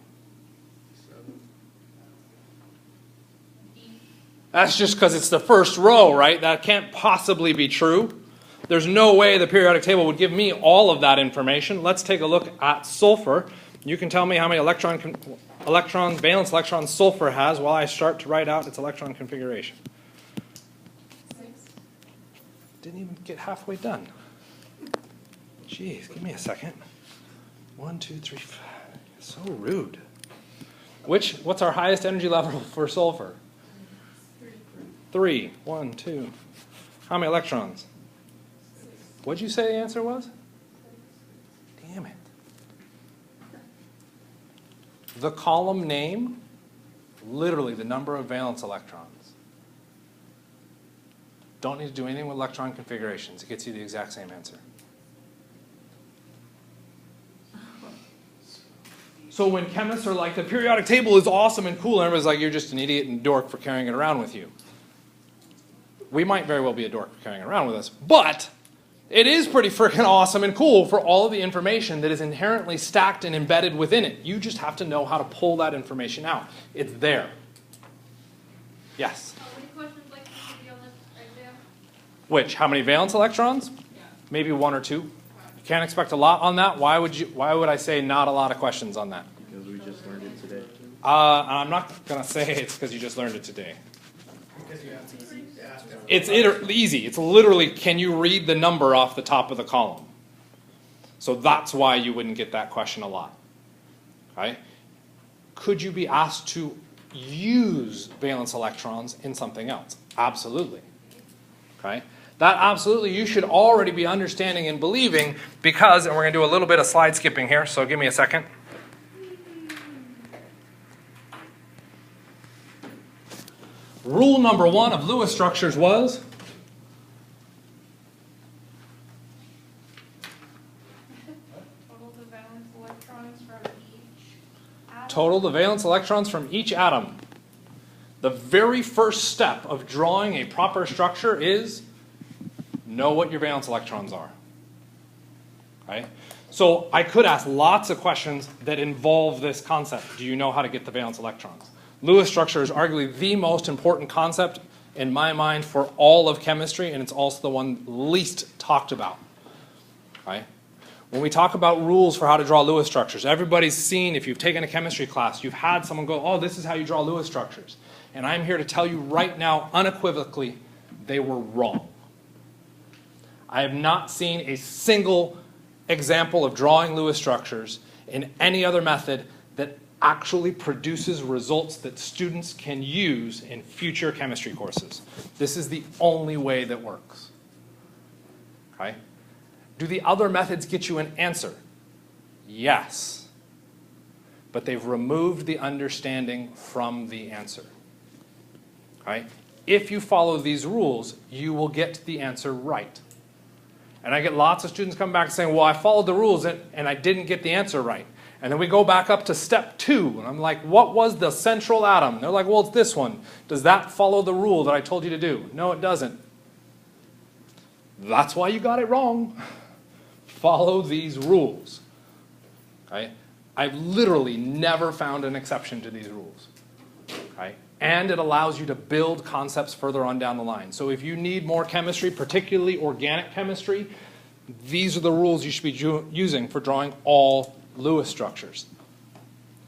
That's just because it's the first row, right? That can't possibly be true. There's no way the periodic table would give me all of that information. Let's take a look at sulfur. You can tell me how many valence electrons sulfur has while I start to write out its electron configuration. 6. Didn't even get halfway done. Jeez, give me a second. 1, 2, 3, 5. So rude. What's our highest energy level for sulfur? 3. 1, 2. How many electrons? 6. What'd you say the answer was? Damn it. The column name, literally the number of valence electrons. Don't need to do anything with electron configurations. It gets you the exact same answer. So when chemists are like, the periodic table is awesome and cool, and everybody's like, you're just an idiot and dork for carrying it around with you. We might very well be a dork for carrying it around with us, but it is pretty freaking awesome and cool for all of the information that is inherently stacked and embedded within it. You just have to know how to pull that information out. It's there. Yes? How many questions like this would be on this exam? Which? How many valence electrons? Yeah. Maybe 1 or 2. You can't expect a lot on that. Why would I say not a lot of questions on that? Because we just learned it today. I'm not going to say it's because you just learned it today. Because you have to ask them. It's easy. It's literally, can you read the number off the top of the column? So that's why you wouldn't get that question a lot. Okay? Could you be asked to use valence electrons in something else? Absolutely. Okay? That absolutely you should already be understanding and believing because, and we're going to do a little bit of slide skipping here, so give me a second. Rule number 1 of Lewis structures was? Total the valence electrons from each atom. Total the valence electrons from each atom. The very first step of drawing a proper structure is know what your valence electrons are. Okay? So I could ask lots of questions that involve this concept. Do you know how to get the valence electrons? Lewis structure is arguably the most important concept in my mind for all of chemistry, and it's also the one least talked about. Okay? When we talk about rules for how to draw Lewis structures, everybody's seen, if you've taken a chemistry class, you've had someone go, oh, this is how you draw Lewis structures. And I'm here to tell you right now, unequivocally, they were wrong. I have not seen a single example of drawing Lewis structures in any other method that actually produces results that students can use in future chemistry courses. This is the only way that works. Okay? Do the other methods get you an answer? Yes. But they've removed the understanding from the answer. Okay? If you follow these rules, you will get the answer right. And I get lots of students come back saying, well, I followed the rules and I didn't get the answer right. And then we go back up to step 2. And I'm like, what was the central atom? They're like, well, it's this one. Does that follow the rule that I told you to do? No, it doesn't. That's why you got it wrong. Follow these rules. Okay? I've literally never found an exception to these rules. Okay? And it allows you to build concepts further on down the line. So if you need more chemistry, particularly organic chemistry, these are the rules you should be using for drawing all Lewis structures.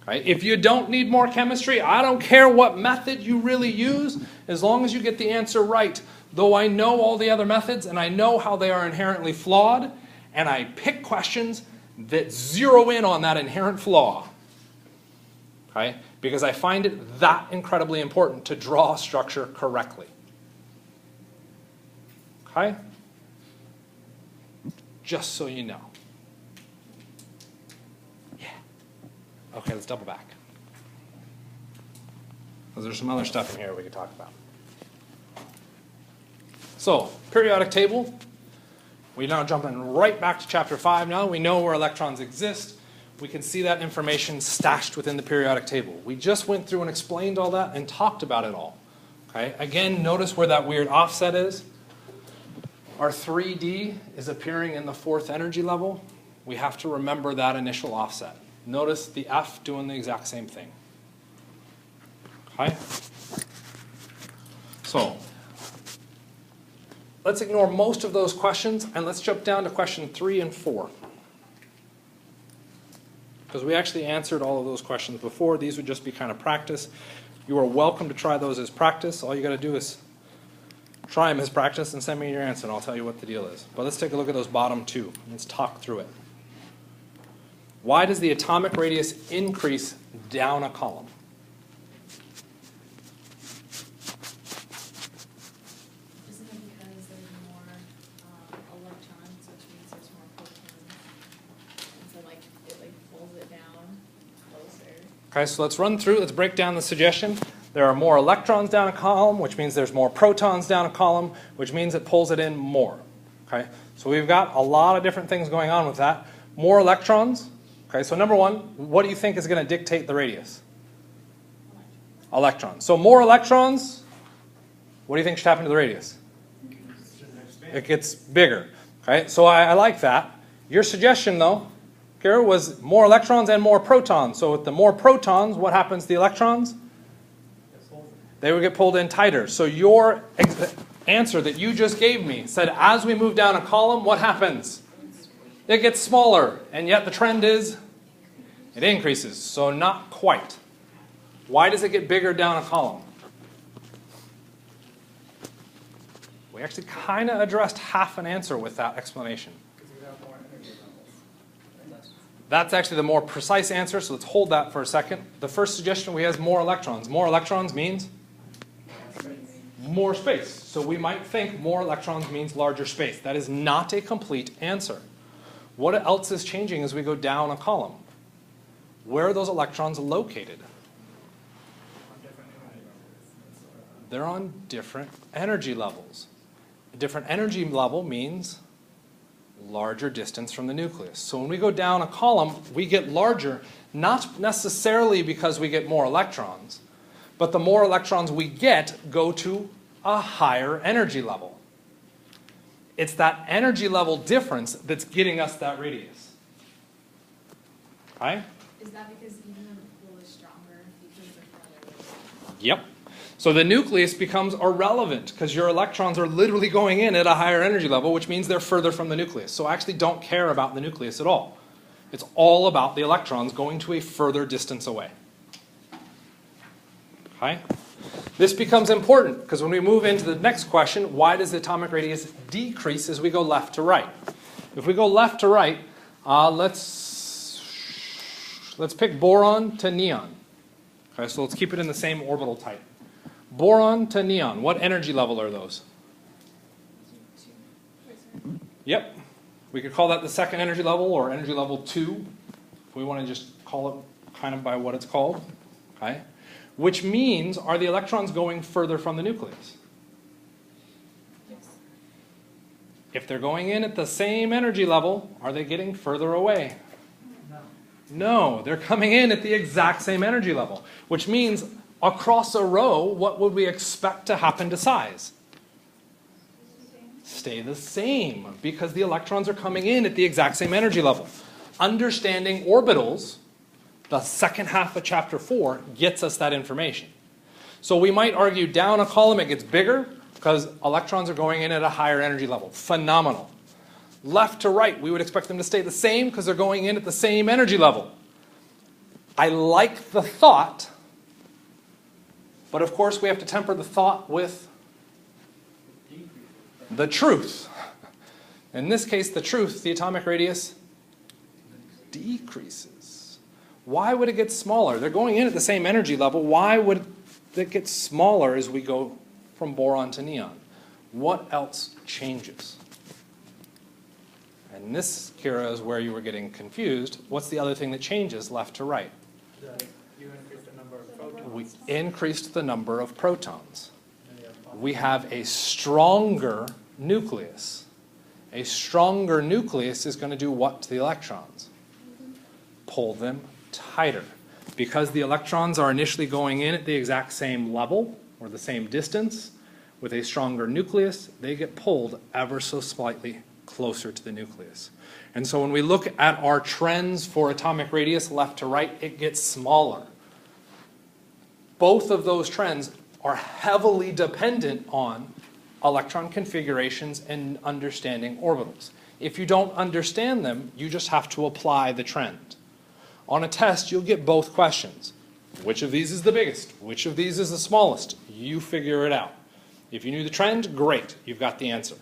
Okay? If you don't need more chemistry, I don't care what method you really use, as long as you get the answer right. Though I know all the other methods and I know how they are inherently flawed, and I pick questions that zero in on that inherent flaw. Okay? Because I find it that incredibly important to draw a structure correctly. Okay? Just so you know. Yeah. Okay, let's double back. Because there's some other stuff in here we could talk about. So, periodic table. We're now jumping right back to chapter 5 now. We know where electrons exist. We can see that information stashed within the periodic table. We just went through and explained all that and talked about it all. Okay? Again, notice where that weird offset is. Our 3D is appearing in the 4th energy level. We have to remember that initial offset. Notice the F doing the exact same thing. Okay? So, let's ignore most of those questions and let's jump down to question 3 and 4. Because we actually answered all of those questions before. These would just be kind of practice. You are welcome to try those as practice. All you got to do is try them as practice and send me your answer and I'll tell you what the deal is. But let's take a look at those bottom 2. Let's talk through it. Why does the atomic radius increase down a column? Isn't it because there's more electrons, which means there's more protons? And so like it pulls it down closer. Okay, so let's run through, let's break down the suggestion. There are more electrons down a column, which means there's more protons down a column, which means it pulls it in more. Okay, so we've got a lot of different things going on with that. More electrons. Okay, so number 1, what do you think is going to dictate the radius? Electrons. So more electrons, what do you think should happen to the radius? It gets bigger. Okay, so I like that. Your suggestion, though, here was more electrons and more protons. So with the more protons, what happens to the electrons? They would get pulled in tighter. So your answer that you just gave me said as we move down a column, what happens? It gets smaller, and yet the trend is it increases. So not quite. Why does it get bigger down a column? We actually kind of addressed half an answer with that explanation. That's actually the more precise answer, so let's hold that for a second. The first suggestion we have is more electrons. More electrons means more space. So we might think more electrons means larger space. That is not a complete answer. What else is changing as we go down a column? Where are those electrons located? They're on different energy levels. A different energy level means larger distance from the nucleus. So when we go down a column, we get larger, not necessarily because we get more electrons, but the more electrons we get go to a higher energy level. It's that energy level difference that's getting us that radius. Okay? Is that because even though the pull is stronger, because they're farther away? Yep. So the nucleus becomes irrelevant because your electrons are literally going in at a higher energy level, which means they're further from the nucleus. So I actually don't care about the nucleus at all. It's all about the electrons going to a further distance away. Okay? This becomes important because when we move into the next question, why does the atomic radius decrease as we go left to right? If we go left to right, let's pick boron to neon. Okay, so let's keep it in the same orbital type. Boron to neon, what energy level are those? Yep. We could call that the second energy level or energy level 2. If we want to just call it kind of by what it's called. Okay? Which means, are the electrons going further from the nucleus? Yes. If they're going in at the same energy level, are they getting further away? No, they're coming in at the exact same energy level. Which means, across a row, what would we expect to happen to size? Stay the same, because the electrons are coming in at the exact same energy level. Understanding orbitals, the second half of chapter 4, gets us that information. So we might argue down a column it gets bigger because electrons are going in at a higher energy level. Phenomenal. Left to right, we would expect them to stay the same because they're going in at the same energy level. I like the thought, but of course we have to temper the thought with the truth. In this case, the truth, the atomic radius decreases. Why would it get smaller? They're going in at the same energy level. Why would it get smaller as we go from boron to neon? What else changes? And this, Kira, is where you were getting confused. What's the other thing that changes left to right? You increase the number of protons. We increased the number of protons. And you have We have a stronger nucleus. A stronger nucleus is going to do what to the electrons? Pull them tighter. Because the electrons are initially going in at the exact same level or the same distance, with a stronger nucleus, they get pulled ever so slightly closer to the nucleus. And so when we look at our trends for atomic radius left to right, it gets smaller. Both of those trends are heavily dependent on electron configurations and understanding orbitals. If you don't understand them, you just have to apply the trend. On a test, you'll get both questions. Which of these is the biggest? Which of these is the smallest? You figure it out. If you knew the trend, great, you've got the answer.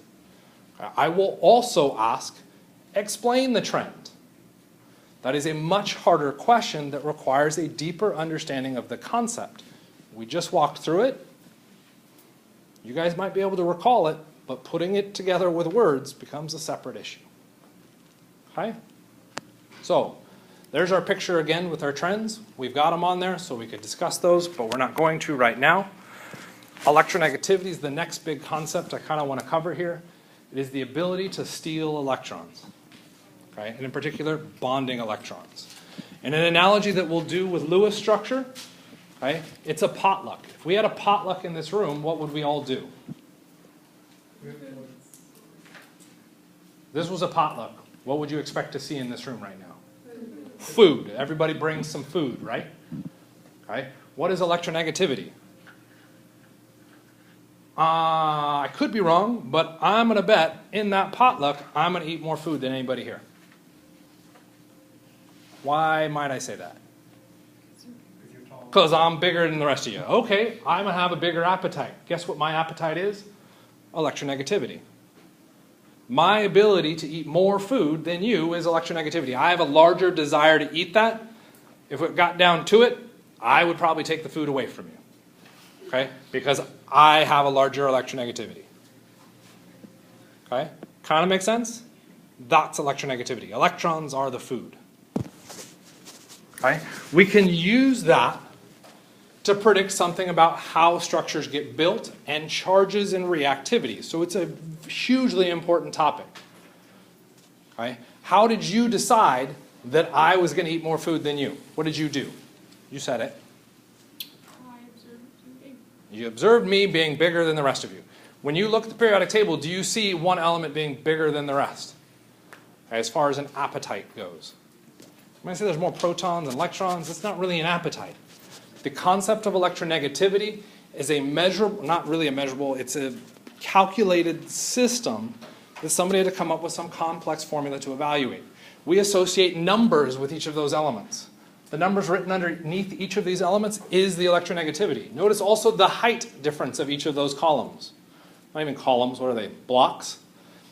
I will also ask, explain the trend. That is a much harder question that requires a deeper understanding of the concept. We just walked through it. You guys might be able to recall it, but putting it together with words becomes a separate issue. Okay? So, there's our picture again with our trends. We've got them on there so we could discuss those, but we're not going to right now. Electronegativity is the next big concept I kind of want to cover here. It is the ability to steal electrons, okay? And in particular, bonding electrons. And an analogy that we'll do with Lewis structure, okay? It's a potluck. If we had a potluck in this room, what would we all do? This was a potluck. What would you expect to see in this room right now? Food. Everybody brings some food, right? Okay. What is electronegativity? I could be wrong, but I'm going to bet in that potluck, I'm going to eat more food than anybody here. Why might I say that? Because I'm bigger than the rest of you. Okay, I'm going to have a bigger appetite. Guess what my appetite is? Electronegativity. My ability to eat more food than you is electronegativity. I have a larger desire to eat that. If it got down to it, I would probably take the food away from you. Okay? Because I have a larger electronegativity. Okay? Kind of makes sense? That's electronegativity. Electrons are the food. Okay? We can use that to predict something about how structures get built and charges and reactivity. So it's a hugely important topic. Okay? How did you decide that I was going to eat more food than you? What did you do? You said it. I observed you big. You observed me being bigger than the rest of you. When you look at the periodic table, do you see one element being bigger than the rest? Okay, as far as an appetite goes. When I say there's more protons and electrons, it's not really an appetite. The concept of electronegativity is a measurable, not really a measurable, it's a calculated system that somebody had to come up with some complex formula to evaluate. We associate numbers with each of those elements. The numbers written underneath each of these elements is the electronegativity. Notice also the height difference of each of those columns. Not even columns, what are they? Blocks.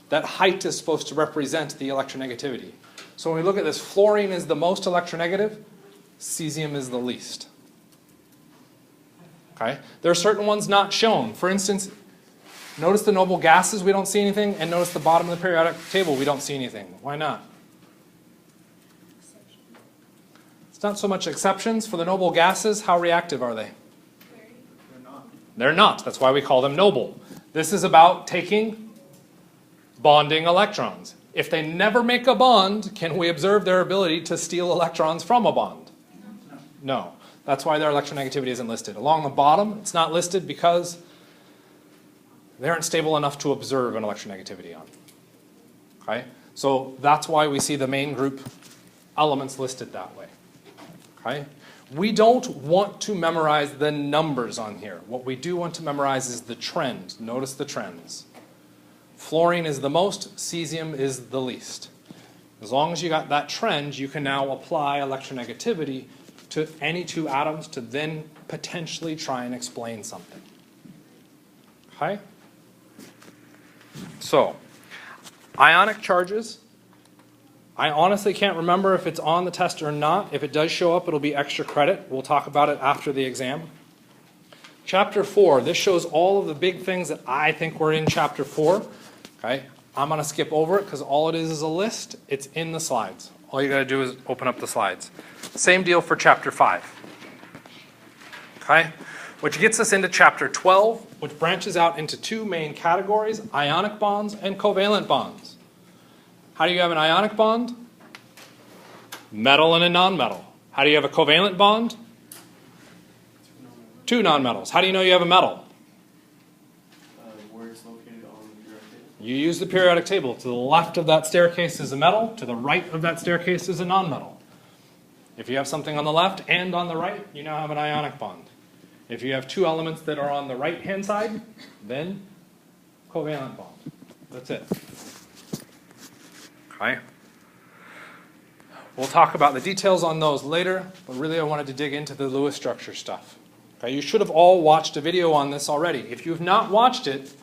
That height is supposed to represent the electronegativity. So when we look at this, fluorine is the most electronegative, cesium is the least. Okay? There are certain ones not shown. For instance, notice the noble gases, we don't see anything, and notice the bottom of the periodic table, we don't see anything. Why not? It's not so much exceptions. For the noble gases, how reactive are they? They're not. They're not. That's why we call them noble. This is about taking bonding electrons. If they never make a bond, can we observe their ability to steal electrons from a bond? No. That's why their electronegativity isn't listed. Along the bottom, it's not listed because they aren't stable enough to observe an electronegativity on. Okay? So that's why we see the main group elements listed that way. Okay? We don't want to memorize the numbers on here. What we do want to memorize is the trend. Notice the trends. Fluorine is the most, cesium is the least. As long as you got that trend, you can now apply electronegativity to any two atoms to then potentially try and explain something. Okay? So, ionic charges I honestly can't remember if it's on the test or not. If it does show up, it'll be extra credit. We'll talk about it after the exam. Chapter 4, this shows all of the big things that I think were in Chapter 4. Okay, I'm going to skip over it because all it is a list. It's in the slides. All you got to do is open up the slides. Same deal for Chapter 5. Okay, which gets us into Chapter 12, which branches out into two main categories, ionic bonds and covalent bonds. How do you have an ionic bond? Metal and a nonmetal. How do you have a covalent bond? Two nonmetals. How do you know you have a metal? Where it's located on the periodic table. You use the periodic table. To the left of that staircase is a metal. To the right of that staircase is a nonmetal. If you have something on the left and on the right, you now have an ionic bond. If you have two elements that are on the right-hand side, then covalent bond. That's it. Okay. We'll talk about the details on those later, but really I wanted to dig into the Lewis structure stuff. Okay, you should have all watched a video on this already. If you have not watched it,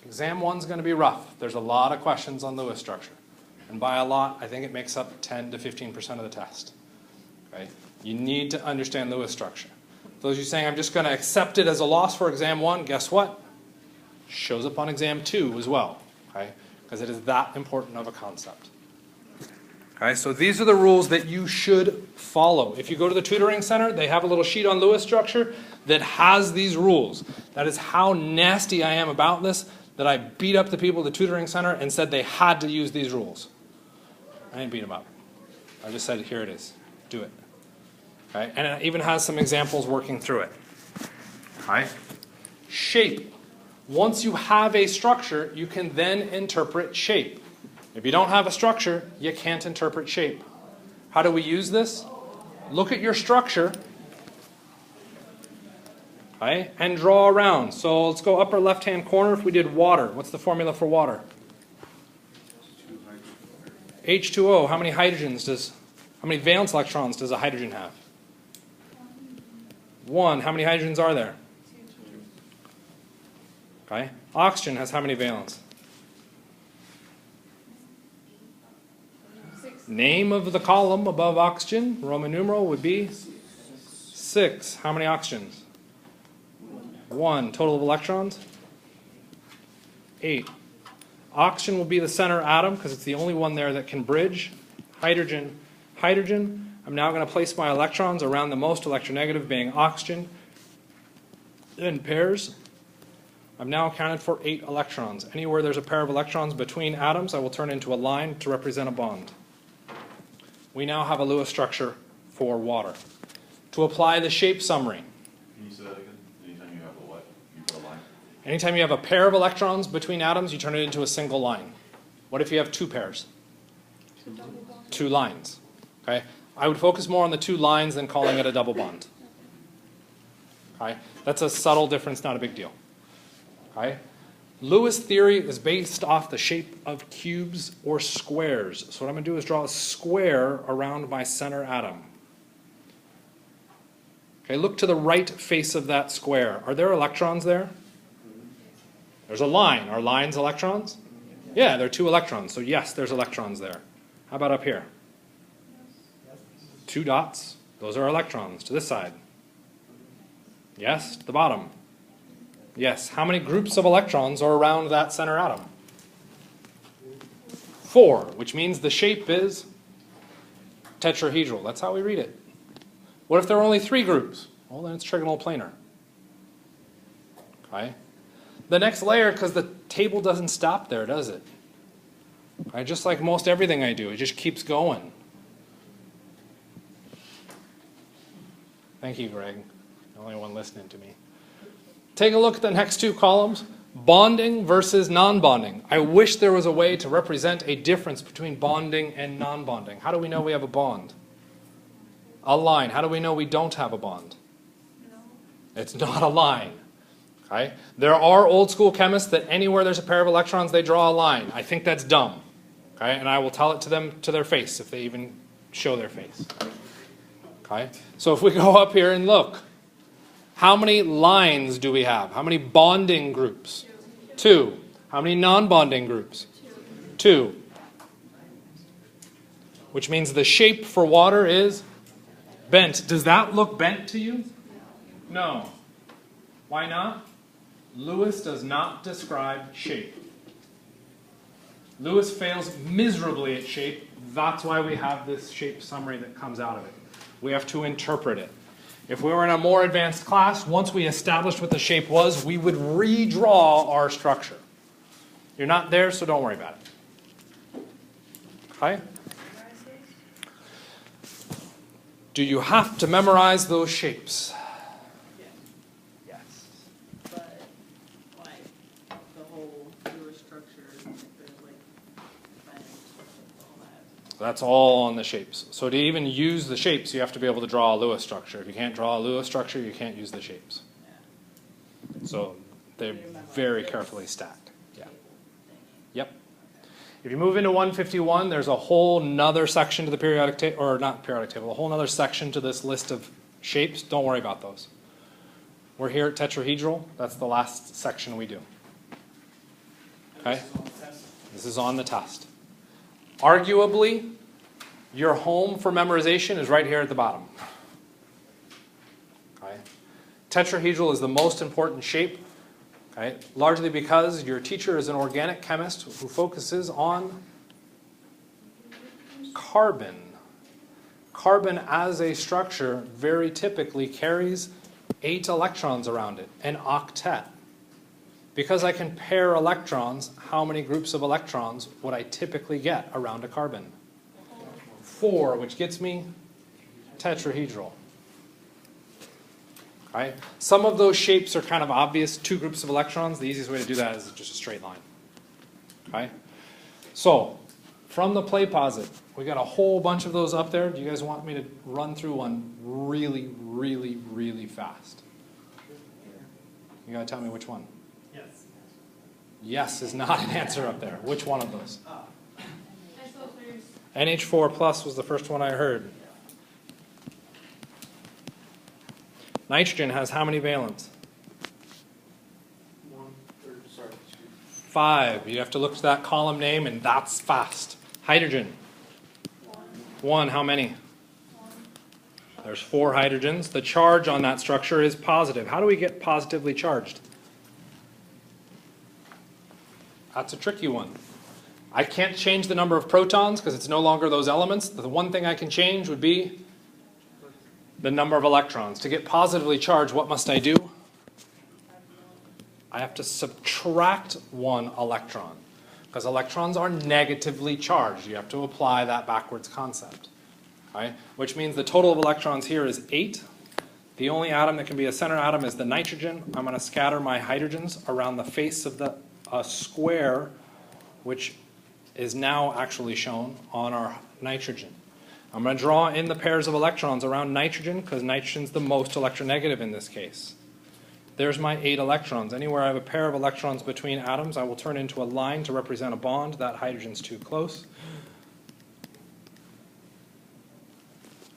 exam 1's going to be rough. There's a lot of questions on Lewis structure. And by a lot, I think it makes up 10 to 15% of the test. Okay? You need to understand Lewis structure. Those of you saying, I'm just going to accept it as a loss for exam 1, guess what? Shows up on exam 2 as well. Okay? Because it is that important of a concept. Okay, so these are the rules that you should follow. If you go to the tutoring center, they have a little sheet on Lewis structure that has these rules. That is how nasty I am about this, that I beat up the people at the tutoring center and said they had to use these rules. I didn't beat them up. I just said, here it is. Do it. Okay, and it even has some examples working through it. Okay. Shape. Once you have a structure, you can then interpret shape. If you don't have a structure, you can't interpret shape. How do we use this? Look at your structure, okay, and draw around. So let's go upper left-hand corner. If we did water, what's the formula for water? H2O. How many valence electrons does a hydrogen have? 1. How many hydrogens are there? Okay. Oxygen has how many valence? 6. Name of the column above oxygen, Roman numeral, would be 6. How many oxygens? 1. Total of electrons? 8. Oxygen will be the center atom because it's the only one there that can bridge. Hydrogen. I'm now going to place my electrons around the most electronegative, being oxygen, in pairs. I've now accounted for 8 electrons. Anywhere there's a pair of electrons between atoms, I will turn into a line to represent a bond. We now have a Lewis structure for water. To apply the shape summary. Can you say that again? Anytime you have a what? You put a line? Anytime you have a pair of electrons between atoms, you turn it into a single line. What if you have 2 pairs? 2 lines. Okay? I would focus more on the 2 lines than calling it a double bond. Okay? That's a subtle difference, not a big deal. Okay? Lewis theory is based off the shape of cubes or squares. So what I'm going to do is draw a square around my center atom. Okay, look to the right face of that square. Are there electrons there? There's a line. Are lines electrons? Yeah, there are 2 electrons. So yes, there's electrons there. How about up here? 2 dots. Those are electrons to this side. Yes, to the bottom. Yes. How many groups of electrons are around that center atom? 4, which means the shape is tetrahedral. That's how we read it. What if there are only 3 groups? Well, then it's trigonal planar. Okay. The next layer, because the table doesn't stop there, does it? Okay, just like most everything I do, it just keeps going. Thank you, Greg. The only one listening to me. Take a look at the next 2 columns. Bonding versus non-bonding. I wish there was a way to represent a difference between bonding and non-bonding. How do we know we have a bond? A line. How do we know we don't have a bond? It's not a line. Okay? There are old school chemists that anywhere there's a pair of electrons, they draw a line. I think that's dumb. Okay? And I will tell it to them to their face if they even show their face. Okay? So if we go up here and look, how many lines do we have? How many bonding groups? 2. How many non-bonding groups? 2. which means the shape for water is bent. Does that look bent to you? No. Why not? Lewis does not describe shape. Lewis fails miserably at shape. That's why we have this shape summary that comes out of it. We have to interpret it. If we were in a more advanced class, once we established what the shape was, we would redraw our structure. You're not there, so don't worry about it. Okay? Do you have to memorize those shapes? Yes. But, like, the whole Lewis structure, there's like, all that. That's all on the shapes. So to even use the shapes, you have to be able to draw a Lewis structure. If you can't draw a Lewis structure, you can't use the shapes. So they're very carefully stacked. Yeah. Yep. If you move into 151, there's a whole nother section to the periodic table, or not periodic table, a whole nother section to this list of shapes. Don't worry about those. We're here at tetrahedral. That's the last section we do. Okay? This is on the test. Arguably, your home for memorization is right here at the bottom. Okay? Tetrahedral is the most important shape, okay? Largely because your teacher is an organic chemist who focuses on carbon. Carbon as a structure very typically carries 8 electrons around it, an octet. Because I can pair electrons, how many groups of electrons would I typically get around a carbon? 4, which gets me tetrahedral. Okay? Some of those shapes are kind of obvious, 2 groups of electrons. The easiest way to do that is just a straight line. Okay? So, from the play posit, we got a whole bunch of those up there. Do you guys want me to run through one really, really, really fast? You gotta tell me which one. Yes. Yes is not an answer up there. Which one of those? Isofers. NH4 plus was the first one I heard. Nitrogen has how many valence? 5. You have to look to that column name, and that's fast. Hydrogen. 1. How many? There's 4 hydrogens. The charge on that structure is positive. How do we get positively charged? That's a tricky one. I can't change the number of protons because it's no longer those elements. The one thing I can change would be the number of electrons. To get positively charged, what must I do? I have to subtract 1 electron because electrons are negatively charged. You have to apply that backwards concept. Okay? Which means the total of electrons here is 8. The only atom that can be a center atom is the nitrogen. I'm going to scatter my hydrogens around the face of the square, which is now actually shown on our nitrogen. I'm going to draw in the pairs of electrons around nitrogen because nitrogen's the most electronegative in this case. There's my 8 electrons. Anywhere I have a pair of electrons between atoms, I will turn into a line to represent a bond. That hydrogen's too close.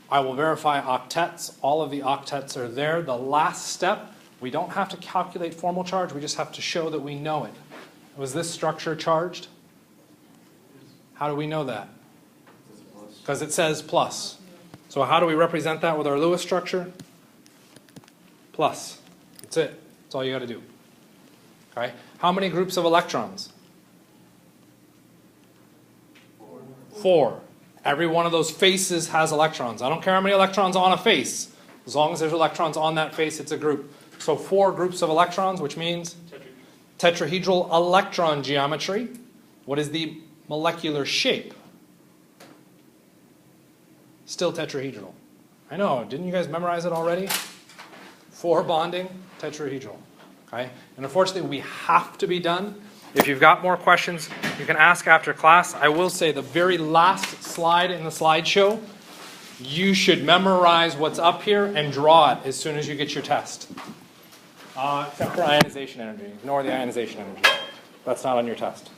I will verify octets. All of the octets are there. The last step, we don't have to calculate formal charge. We just have to show that we know it. Was this structure charged? How do we know that? Because it says plus. So how do we represent that with our Lewis structure? Plus. That's it. That's all you got to do. Okay. How many groups of electrons? 4. Every one of those faces has electrons. I don't care how many electrons on a face. As long as there's electrons on that face, it's a group. So 4 groups of electrons, which means tetrahedral electron geometry. What is the molecular shape? Still tetrahedral. I know, didn't you guys memorize it already? 4 bonding, tetrahedral. Okay? And unfortunately, we have to be done. If you've got more questions, you can ask after class. I will say the very last slide in the slideshow, you should memorize what's up here and draw it as soon as you get your test. Except for ionization energy. Ignore the ionization energy. That's not on your test.